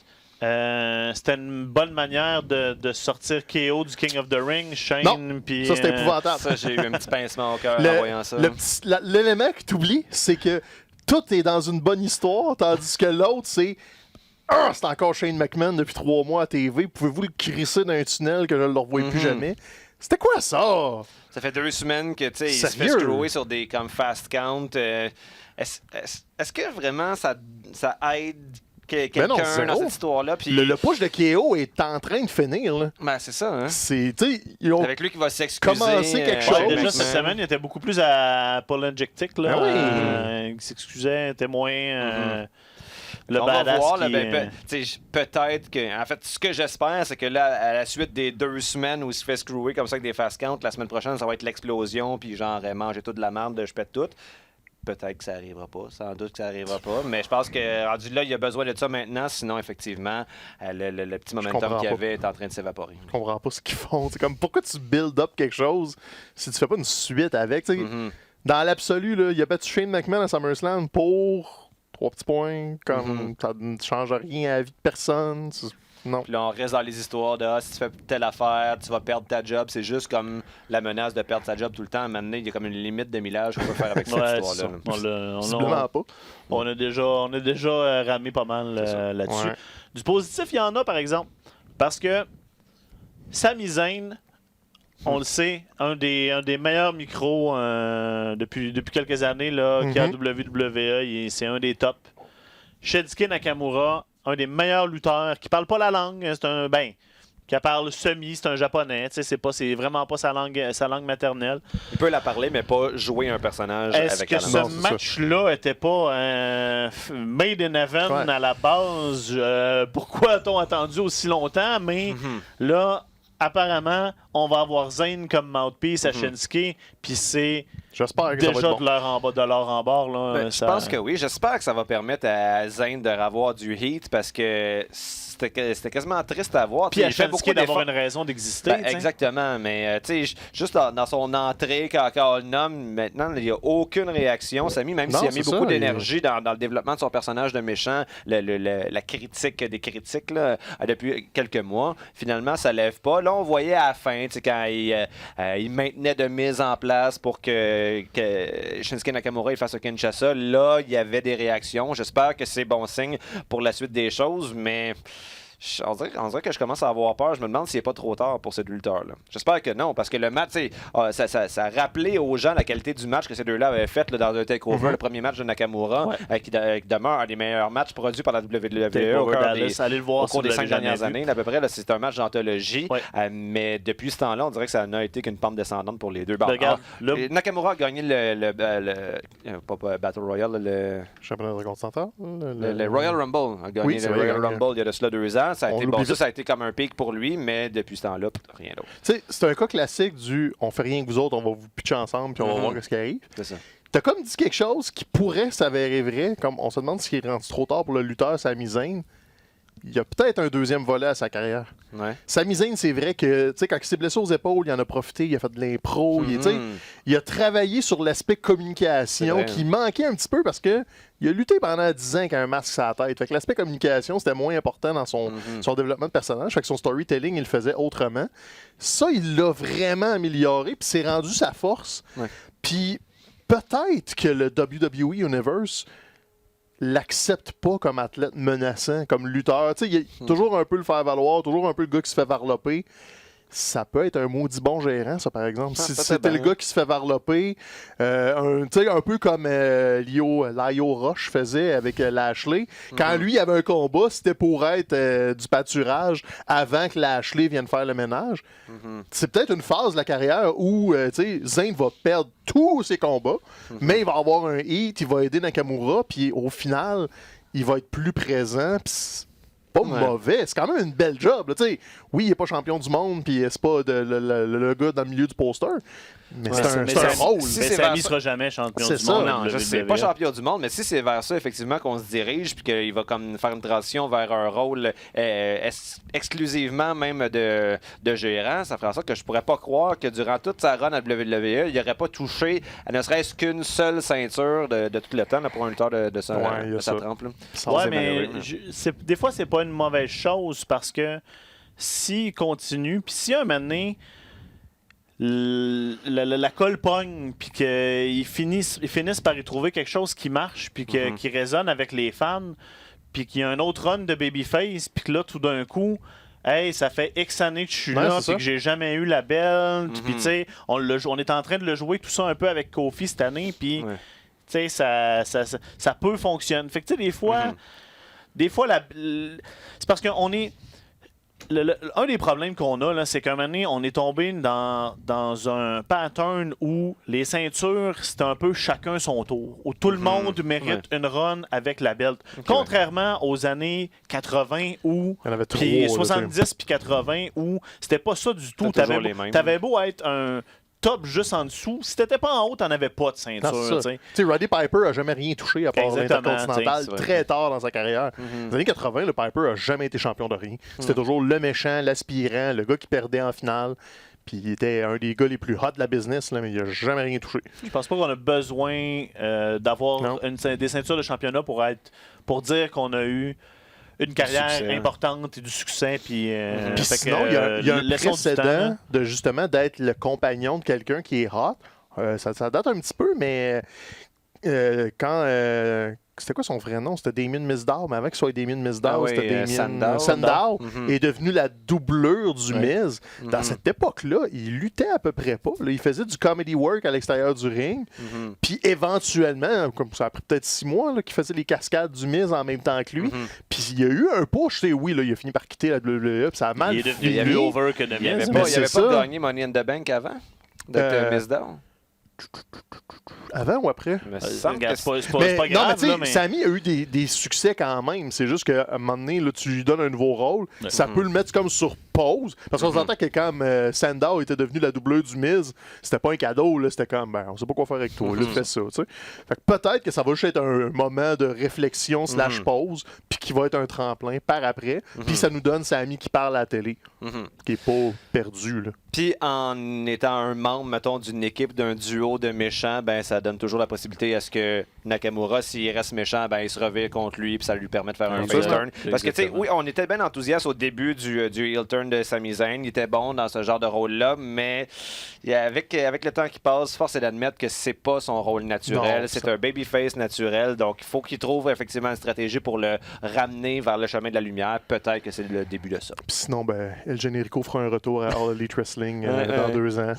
c'était une bonne manière de sortir KO du King of the Ring, Shane. Non, puis, ça c'était épouvantable. Ça, j'ai eu un petit pincement au cœur en voyant ça. L'élément que tu oublies, c'est que tout est dans une bonne histoire, tandis que l'autre, c'est encore Shane McMahon depuis 3 mois à TV. Pouvez-vous le crisser dans un tunnel que je ne le revois plus jamais? C'était quoi ça? Ça fait 2 semaines que il se fait screwer sur des comme fast count. Est-ce que vraiment ça aide quelqu'un dans cette histoire-là? Puis le push de KO est en train de finir. Là. Ben, c'est ça. Hein? Ils ont avec lui qui va s'excuser. Commencer quelque chose. Déjà cette semaine, il était beaucoup plus apologétique. Il s'excusait, était moins... on va voir, peut-être que... En fait, ce que j'espère, c'est que là, à la suite des 2 semaines où il se fait screwer comme ça avec des fast counts, la semaine prochaine, ça va être l'explosion, puis genre manger toute la merde, je pète tout. Peut-être que ça n'arrivera pas, sans doute que ça n'arrivera pas, mais je pense que rendu là, il y a besoin de ça maintenant, sinon effectivement, le petit momentum qu'il y avait est en train de s'évaporer. Je comprends pas ce qu'ils font. C'est comme pourquoi tu build up quelque chose si tu fais pas une suite avec. Dans l'absolu, il y a battu Shane McMahon à SummerSlam pour 3 petits points, comme ça ne change rien à la vie de personne. Non. Puis là, on reste dans les histoires de si tu fais telle affaire, tu vas perdre ta job. C'est juste comme la menace de perdre sa job tout le temps. Maintenant, il y a comme une limite de millage qu'on peut faire avec cette histoire-là. On a déjà ramé pas mal là-dessus. Ouais. Du positif, il y en a, par exemple. Parce que Sami Zayn, on le sait, un des meilleurs micros depuis quelques années là, qu'il y a à WWE, c'est un des tops. Shinsuke Nakamura, un des meilleurs lutteurs qui parle pas la langue, qui parle c'est un japonais, c'est vraiment pas sa langue maternelle. Il peut la parler, mais pas jouer un personnage avec la langue. Est-ce que ce match-là était pas made in heaven à la base? Pourquoi a-t-on attendu aussi longtemps? Mais là, apparemment, on va avoir Zayn comme mouthpiece à Shinsuke, puis c'est déjà de l'or en bord. Là, je pense que oui. J'espère que ça va permettre à Zayn de revoir du heat parce que c'était quasiment triste à voir. Puis à Shinsuke d'avoir une raison d'exister. Exactement, mais juste dans son entrée, quand on le nomme, maintenant, il n'y a aucune réaction. Sami, même s'il a mis beaucoup d'énergie dans le développement de son personnage de méchant, la critique des critiques là, depuis quelques mois, finalement, ça ne lève pas. Là, on voyait à la fin, quand il maintenait de mise en place pour que Shinsuke Nakamura fasse un Kinshasa, là, il y avait des réactions. J'espère que c'est bon signe pour la suite des choses, mais on dirait que je commence à avoir peur. Je me demande s'il n'est pas trop tard pour ce lutteur-là. J'espère que non, parce que le match, ça a rappelé aux gens la qualité du match que ces deux-là avaient fait là, dans un takeover, le premier match de Nakamura, qui demeure un des meilleurs matchs produits par la WWE au cours des 5 dernières années. À peu près, là, c'est un match d'anthologie, mais depuis ce temps-là, on dirait que ça n'a été qu'une pente descendante pour les deux. Nakamura a gagné pas Battle Royale, le championnat continental, le Royal Rumble. A gagné le Royal Rumble il y a de cela 2 ans. Ça a été comme un pic pour lui, mais depuis ce temps-là, rien d'autre. C'est un cas classique du on fait rien que vous autres, on va vous pitcher ensemble puis on va voir ce qui arrive. C'est ça. T'as comme dit quelque chose qui pourrait s'avérer vrai, comme on se demande s'il est rendu trop tard pour le lutteur Sami Zayn. y a peut-être un deuxième volet à sa carrière. Ouais. Sami Zayn, c'est vrai que quand il s'est blessé aux épaules, il en a profité, il a fait de l'impro, il a travaillé sur l'aspect communication qui manquait un petit peu parce que il a lutté pendant 10 ans avec un masque sur la tête. Fait que l'aspect communication, c'était moins important dans son développement de personnage. Fait que son storytelling, il le faisait autrement. Ça, il l'a vraiment amélioré, puis c'est rendu sa force. Ouais. Puis peut-être que le WWE Universe l'accepte pas comme athlète menaçant, comme lutteur. Tu sais, il y a toujours un peu le faire valoir, toujours un peu le gars qui se fait varloper. Ça peut être un maudit bon gérant, ça, par exemple. Si c'était le gars qui se fait varloper, un peu comme Lio Rush faisait avec Lashley. Quand lui avait un combat, c'était pour être du pâturage avant que Lashley vienne faire le ménage. C'est peut-être une phase de la carrière où Zayn va perdre tous ses combats, mais il va avoir un hit, il va aider Nakamura, puis au final, il va être plus présent. Pas mauvais, c'est quand même une belle job. Là, oui, il n'est pas champion du monde, puis c'est pas le gars dans le milieu du poster. Mais c'est un rôle. Si Sami ne sera jamais champion du monde. Non, je sais pas champion du monde, mais si c'est vers ça, effectivement, qu'on se dirige, puis qu'il va comme faire une transition vers un rôle exclusivement même de gérant, ça ferait en sorte que je pourrais pas croire que durant toute sa run à WWE, il n'aurait pas touché à ne serait-ce qu'une seule ceinture de tout le temps là, pour un lutteur de sa trempe. Ouais, mais des fois, c'est pas une mauvaise chose parce que s'il continue, puis si un moment donné, la colle pogne, puis qu'ils finissent par y trouver quelque chose qui marche, puis qui résonne avec les fans, puis qu'il y a un autre run de babyface, puis que là, tout d'un coup, hey, ça fait X années que je suis là, puis que j'ai jamais eu la belle, puis tu sais, on est en train de le jouer tout ça un peu avec Kofi cette année, puis tu sais, ça peut fonctionner. Fait que tu sais, des fois, c'est parce qu'on est... un des problèmes qu'on a, là, c'est qu'à un moment donné, on est tombé dans un pattern où les ceintures, c'est un peu chacun son tour. Où tout le monde mérite une run avec la belt. Contrairement aux années 80 où... Puis 70 puis 80 où c'était pas ça du tout. T'avais beau être un... top juste en dessous. Si t'étais pas en haut, t'en avais pas de ceinture. Tu sais, Roddy Piper a jamais rien touché à part l'Intercontinental très tard dans sa carrière. Dans les années 80, le Piper a jamais été champion de rien. C'était toujours le méchant, l'aspirant, le gars qui perdait en finale. Puis il était un des gars les plus hot de la business, là, mais il a jamais rien touché. Je pense pas qu'on a besoin d'avoir des ceintures de championnat pour dire qu'on a eu une carrière importante et du succès. Puis sinon, il y a un précédent de justement d'être le compagnon de quelqu'un qui est hot. Ça date un petit peu, mais quand... c'était quoi son vrai nom? C'était Damien Mizdow, mais avant qu'il soit Damien Mizdow, c'était Damien Sandow est devenu la doublure du Miz. Dans cette époque-là, il luttait à peu près pas. Là, il faisait du comedy work à l'extérieur du ring. Puis éventuellement, comme ça a pris peut-être 6 mois, qu'il faisait les cascades du Miz en même temps que lui. Puis il y a eu un push. Oui, là, il a fini par quitter la WWE. Puis ça a mal Il est devenu plus over que de Miz. Il avait pas gagné Money in the Bank avant d'être Mizdow. Avant ou après? C'est pas grave. Non, mais Sami a eu des succès quand même. C'est juste qu'à un moment donné, là, tu lui donnes un nouveau rôle. Ça peut le mettre comme sur pause. Parce qu'on s'entend que quand Sandow était devenu la doubleur du Miz, c'était pas un cadeau. Là, c'était comme, on sait pas quoi faire avec toi. Là, tu fais ça. Fait que peut-être que ça va juste être un moment de réflexion / pause, puis qui va être un tremplin par après. Puis ça nous donne Sami qui parle à la télé, qui est pas perdu. Là. Puis en étant un membre, mettons, d'une équipe, d'un duo de méchants, ben ça donne toujours la possibilité à ce que Nakamura, s'il reste méchant, ben il se revire contre lui, puis ça lui permet de faire un face turn. Parce que, tu sais, oui, on était bien enthousiaste au début du heel turn de Sami Zayn. Il était bon dans ce genre de rôle-là, mais avec le temps qui passe, force est d'admettre que c'est pas son rôle naturel. C'est un babyface naturel, donc il faut qu'il trouve effectivement une stratégie pour le ramener vers le chemin de la lumière. Peut-être que c'est le début de ça. Puis sinon, ben, El Generico fera un retour à All Elite Wrestling dans 2 ans.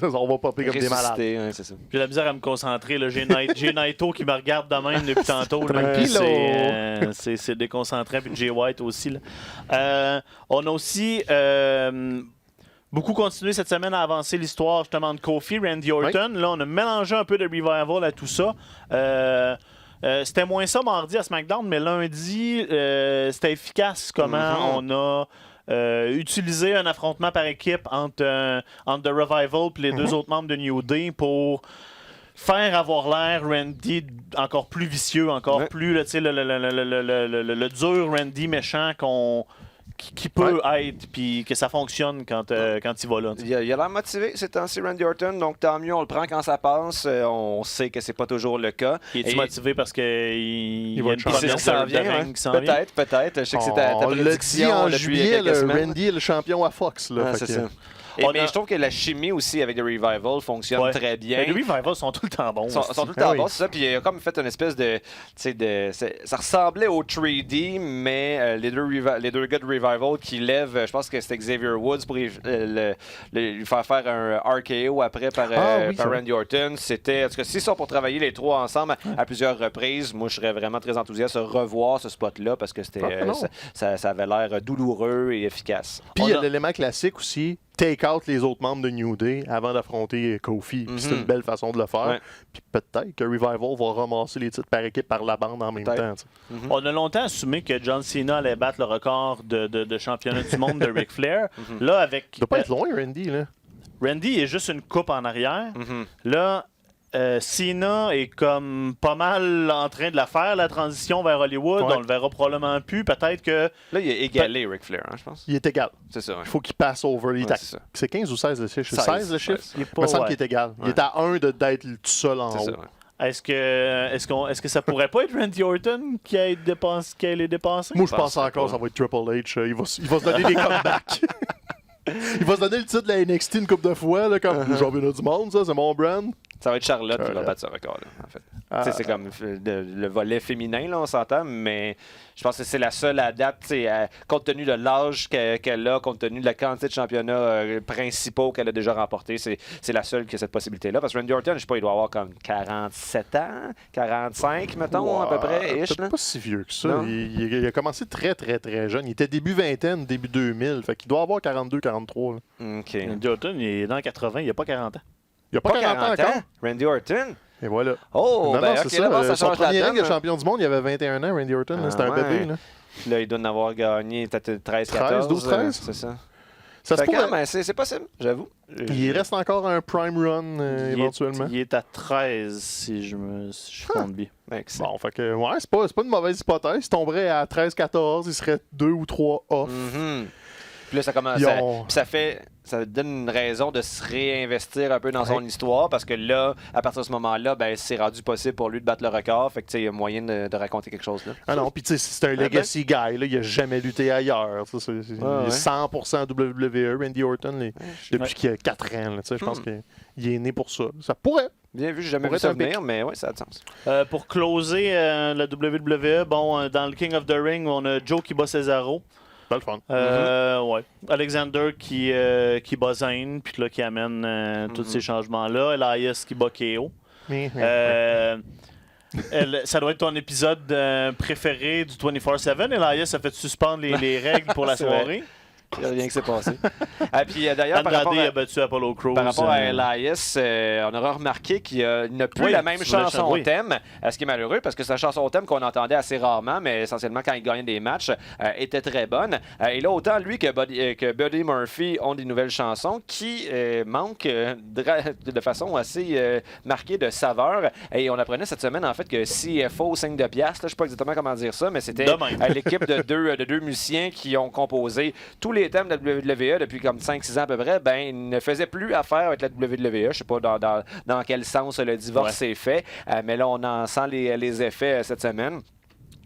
On va popper comme des malades. J'ai la misère à me concentrer. Là. J'ai Naito qui me regarde de même depuis tantôt. C'est déconcentrant. Puis Jay White aussi. Là. On a aussi beaucoup continué cette semaine à avancer l'histoire justement de Kofi, Randy Orton. Là, on a mélangé un peu de revival à tout ça. C'était moins ça mardi à SmackDown, mais lundi, c'était efficace comment on a utilisé un affrontement par équipe entre The Revival et les 2 autres membres de New Day pour faire avoir l'air Randy encore plus vicieux, encore plus le dur Randy méchant qui peut être, puis que ça fonctionne quand il va là. Il a l'air motivé ces temps-ci, Randy Orton, donc tant mieux, on le prend quand ça passe. On sait que c'est pas toujours le cas. Il est motivé parce qu'il y a une première qui s'en vient? Peut-être. Je sais que c'est ta prédiction en depuis juillet, quelques semaines. Randy est le champion à Fox. Là, c'est ça. Mais je trouve que la chimie aussi avec The Revival fonctionne très bien. Les Revival sont tout le temps bons. Sont tout le temps bons, c'est ça. Puis il a comme fait une espèce de ça ressemblait au 3D, mais les deux gars de Revival qui lèvent, je pense que c'était Xavier Woods pour lui faire un RKO après par Randy Orton. C'était, en tout cas, s'ils sont pour travailler les trois ensemble à plusieurs reprises, moi je serais vraiment très enthousiaste de revoir ce spot-là parce que ça avait l'air douloureux et efficace. Puis il y a l'élément classique aussi. Take out les autres membres de New Day avant d'affronter Kofi. C'est une belle façon de le faire. Ouais. Puis peut-être que Revival va ramasser les titres par équipe par la bande en même temps. On a longtemps assumé que John Cena allait battre le record de championnat du monde de Ric Flair. Là, avec. Il doit pas être loin, Randy. Là. Randy est juste une coupe en arrière. Là, Cena est comme pas mal en train de la faire, la transition vers Hollywood. On le verra probablement plus. Peut-être que. Là, il a égalé Ric Flair, je pense. Il est égal. C'est ça. Il faut qu'il passe over. C'est 15 ou 16 le chiffre? 16 le chiffre? Il me semble qu'il est égal. Il est à 1 d'être tout seul en haut. Est-ce que ça pourrait pas être Randy Orton qui a les dépensé? Moi, je pense encore que ça va être Triple H. Il va se donner des comebacks. Il va se donner le titre de la NXT une couple de fois, là, comme le championnat du monde, ça, c'est mon brand. Ça va être Charlotte qui va battre ce record, là, en fait. C'est comme le volet féminin, là, on s'entend, mais je pense que c'est la seule à date, compte tenu de l'âge qu'elle a, compte tenu de la quantité de championnats principaux qu'elle a déjà remportés, c'est la seule qui a cette possibilité-là. Parce que Randy Orton, je sais pas, il doit avoir comme 47 ans, 45, mettons, à peu près. Peut-être pas si vieux que ça. Il a commencé très, très, très jeune. Il était début vingtaine, début 2000. Fait qu'il doit avoir 42, 43. Là. OK. Randy Orton, il est dans 80, il a pas 40 ans. Il a pas 40 ans encore? Randy Orton? Et voilà. Oh, non, c'est ça. Son premier ring de champion du monde, il avait 21 ans, Randy Orton. C'était un bébé. Là. Là, il doit en avoir gagné peut-être 13, 14. 12, 13? C'est ça. Ça se pourrait. C'est possible, j'avoue. Il reste encore un prime run éventuellement. Il est à 13 si je compte bien. Bon, fait que c'est pas une mauvaise hypothèse. Il tomberait à 13-14, il serait 2 ou 3 off. Puis là, ça commence. Ça donne une raison de se réinvestir un peu dans son histoire parce que là, à partir de ce moment-là, c'est rendu possible pour lui de battre le record. Fait que il y a moyen de raconter quelque chose là. Ah non, puis tu sais, c'est un legacy guy. Là, il a jamais lutté ailleurs. Il est 100% WWE, Randy Orton, depuis qu'il a 4 ans. Je pense qu'il est né pour ça. Ça pourrait. Bien vu, j'ai jamais vu ça venir, mais oui, ça a du sens. Pour closer la WWE, dans le King of the Ring, on a Joe qui bat Cesaro. C'est le fun. Ouais. Alexander qui bat Zayn, puis là qui amène tous ces changements-là. Elias qui bat KO. Ça doit être ton épisode préféré du 24/7. Elias a fait suspendre les règles pour la soirée. Il n'y a rien qui s'est passé. Puis d'ailleurs, par rapport a battu Apollo Crews. Par rapport à Elias, on aura remarqué qu'il n'a plus la même chanson au thème, ce qui est malheureux parce que sa chanson au thème qu'on entendait assez rarement, mais essentiellement quand il gagnait des matchs, était très bonne. Et là, autant lui que Buddy Murphy ont des nouvelles chansons qui manquent de façon assez marquée de saveur. Et on apprenait cette semaine en fait que CFO 5 de piastres, je ne sais pas exactement comment dire ça, mais c'était l'équipe de deux musiciens qui ont composé tous les thèmes de la WWE depuis comme 5-6 ans à peu près, ils ne faisaient plus affaire avec la WWE. Je ne sais pas dans quel sens le divorce s'est fait, mais là, on en sent les effets cette semaine.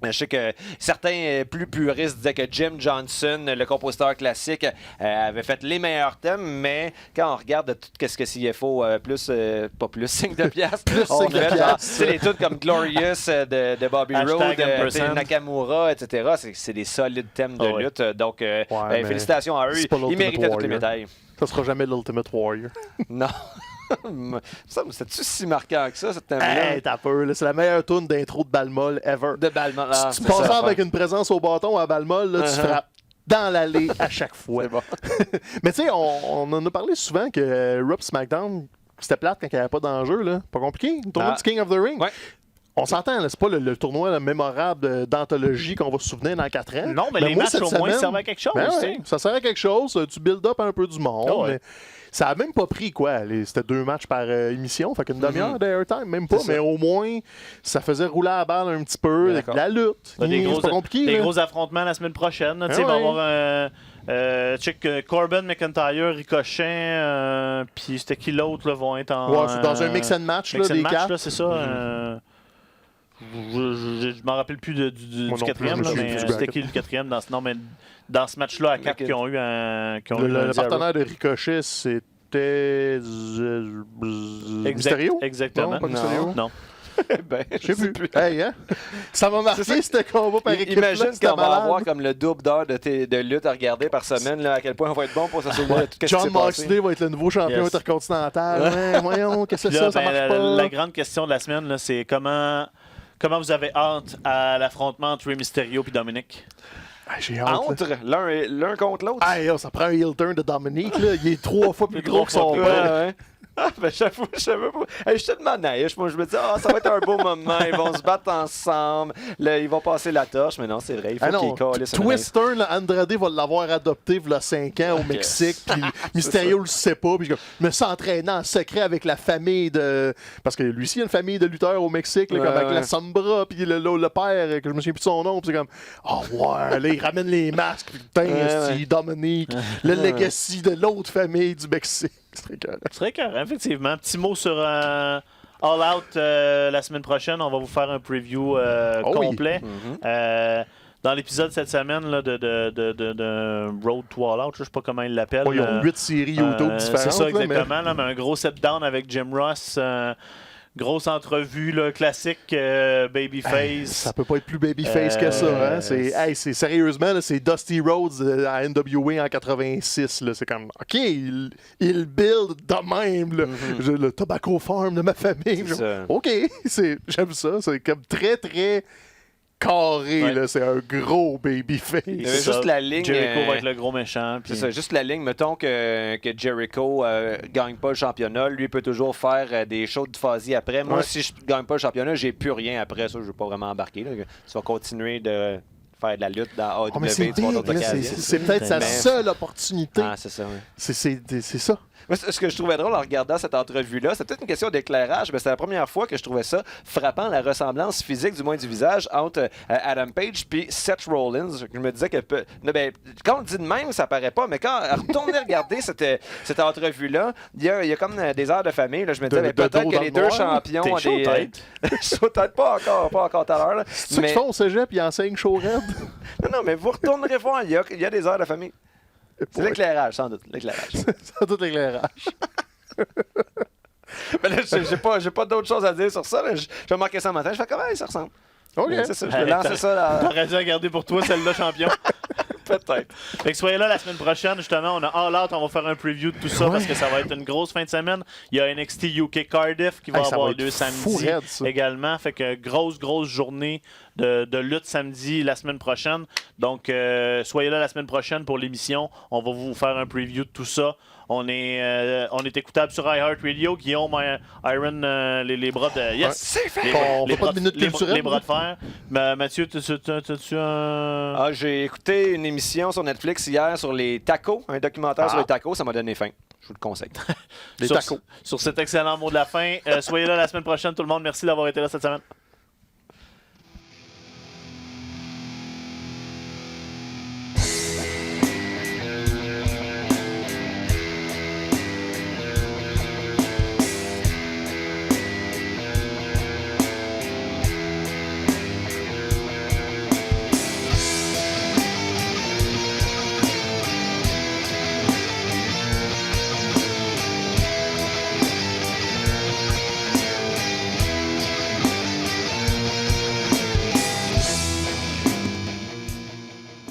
Je sais que certains plus puristes disaient que Jim Johnson, le compositeur classique, avait fait les meilleurs thèmes, mais quand on regarde tout ce que CFO, pas plus 5 de piastres, on fait les tunes comme Glorious de Bobby Roode, Nakamura, etc. C'est des solides thèmes de lutte. Donc, félicitations à eux. Ils méritaient toutes les médailles. Ça sera jamais l'Ultimate Warrior. Non. C'est-tu si marquant que ça, cette thème-là? Hey, t'as peur, là. C'est la meilleure tune d'intro de Balmol ever. De Balmol. Tu passes avec une présence au bâton à Balmol, là, tu frappes dans l'allée à chaque fois. Bon. Mais tu sais, on en a parlé souvent que Raw SmackDown, c'était plate quand il n'y avait pas d'enjeu. Là. Pas compliqué. Tournoi du King of the Ring. Ouais. On s'entend, c'est pas le tournoi mémorable d'anthologie qu'on va se souvenir dans 4 ans. Non, mais les matchs au moins servent à quelque chose. Ça sert à quelque chose. Tu build up un peu du monde. Mais ça a même pas pris, quoi. C'était 2 matchs par émission. Fait qu'une demi-heure d'airtime, même pas. Mais au moins, ça faisait rouler la balle un petit peu. La lutte. C'est pas compliqué. Des gros affrontements la semaine prochaine. Il va y avoir Corbin, McIntyre, Ricochet, puis c'était qui l'autre vont être dans un mix and match, des quatre. C'est ça. Je m'en rappelle plus du quatrième, mais c'était qui le quatrième dans ce match-là à 4 qui ont eu le partenaire de Ricochet, c'était Mysterio? Exactement. Non, pas Mysterio? Non. Je sais plus. Hey, hein? Ça m'a marqué ce combat par équipe. Imagine qu'on va avoir comme le double d'heures de lutte à regarder par semaine, là, à quel point on va être bon pour se souvenir de tout ce qui s'est passé. John Moxley va être le nouveau champion intercontinental. Voyons, qu'est-ce que c'est ça marche pas. La grande question de la semaine, là, c'est comment vous avez hâte à l'affrontement entre Rey Mysterio et Dominic? J'ai hâte. L'un contre l'autre. Ça prend un heel turn de Dominic. Là. Il est 3 fois plus gros que son père. J'avoue, je savais pas. Je suis tellement naïf. Moi, je me dis, ça va être un beau moment. Ils vont se battre ensemble. Là, ils vont passer la torche. Mais non, c'est vrai. Il faut qu'ils collent. Twister, Andrade va l'avoir adopté il y a 5 ans au Mexique. Puis Mysterio le sait pas. Puis me s'entraînant en secret avec la famille de. Parce que lui aussi, il y a une famille de lutteurs au Mexique, comme avec la Sombra. Puis le père, que je me souviens plus de son nom. Puis c'est comme, là, il ramène les masques. Putain, c'est Dominique. Le legacy de l'autre famille du Mexique. Ce serait carré, effectivement. Petit mot sur All Out la semaine prochaine. On va vous faire un preview complet. Dans l'épisode cette semaine là, de Road to All Out, je ne sais pas comment ils l'appellent. Ils ont 8 séries YouTube différentes. C'est ça, exactement. Mais un gros sit-down avec Jim Ross. Grosse entrevue là, classique Babyface. Ça peut pas être plus Babyface que ça. Hein? C'est sérieusement, là, c'est Dusty Rhodes à NWA en 86. Là. C'est comme, OK, il build de même là. Le tobacco farm de ma famille. OK, j'aime ça. C'est comme très, très carré, là, c'est un gros babyface. Juste la ligne. Jericho va être le gros méchant. C'est ça, juste la ligne. Mettons que Jericho gagne pas le championnat, lui peut toujours faire des shows de Fuzzy après. Moi, si je gagne pas le championnat, j'ai plus rien après ça. Je veux pas vraiment embarquer. Là. Tu vas continuer de faire de la lutte dans AEW. C'est peut-être sa seule opportunité. C'est ça. C'est ça. Moi, ce que je trouvais drôle en regardant cette entrevue-là, c'est peut-être une question d'éclairage, mais c'est la première fois que je trouvais ça frappant, la ressemblance physique, du moins du visage, entre Adam Page et Seth Rollins. Je me disais que quand on le dit de même, ça paraît pas, mais quand retourner regarder cette entrevue-là, il y a comme des heures de famille. Là, je me disais, peut-être que les deux champions ont des... Peut-être pas encore tout à l'heure. C'est ça qu'ils font au cégep, ils enseignent Showred? Non, mais vous retournerez voir, il y a des heures de famille. C'est l'éclairage, sans doute. Sans doute l'éclairage. Mais là, j'ai pas d'autre chose à dire sur ça. Là. Je marquais ça un matin. Je fais comment ça ressemble. OK. C'est ça, je vais lancer ça là. T'aurais dû regarder pour toi celle-là, champion. Peut-être. Fait que soyez là la semaine prochaine, justement. On a All Out, on va faire un preview de tout ça parce que ça va être une grosse fin de semaine. Il y a NXT UK Cardiff qui va avoir lieu samedi également. Fait que grosse journée de lutte samedi la semaine prochaine. Donc, soyez là la semaine prochaine pour l'émission. On va vous faire un preview de tout ça. On est écoutable sur iHeartRadio. Guillaume, Iron, les bras de... Yes! C'est fait! On va pas de minute culturelle. Les bras de fer. Mathieu, t'as-tu un... J'ai écouté une émission sur Netflix hier sur les tacos, un documentaire sur les tacos. Ça m'a donné faim. Je vous le conseille. Les tacos. Sur cet excellent mot de la fin. Soyez là la semaine prochaine, tout le monde. Merci d'avoir été là cette semaine.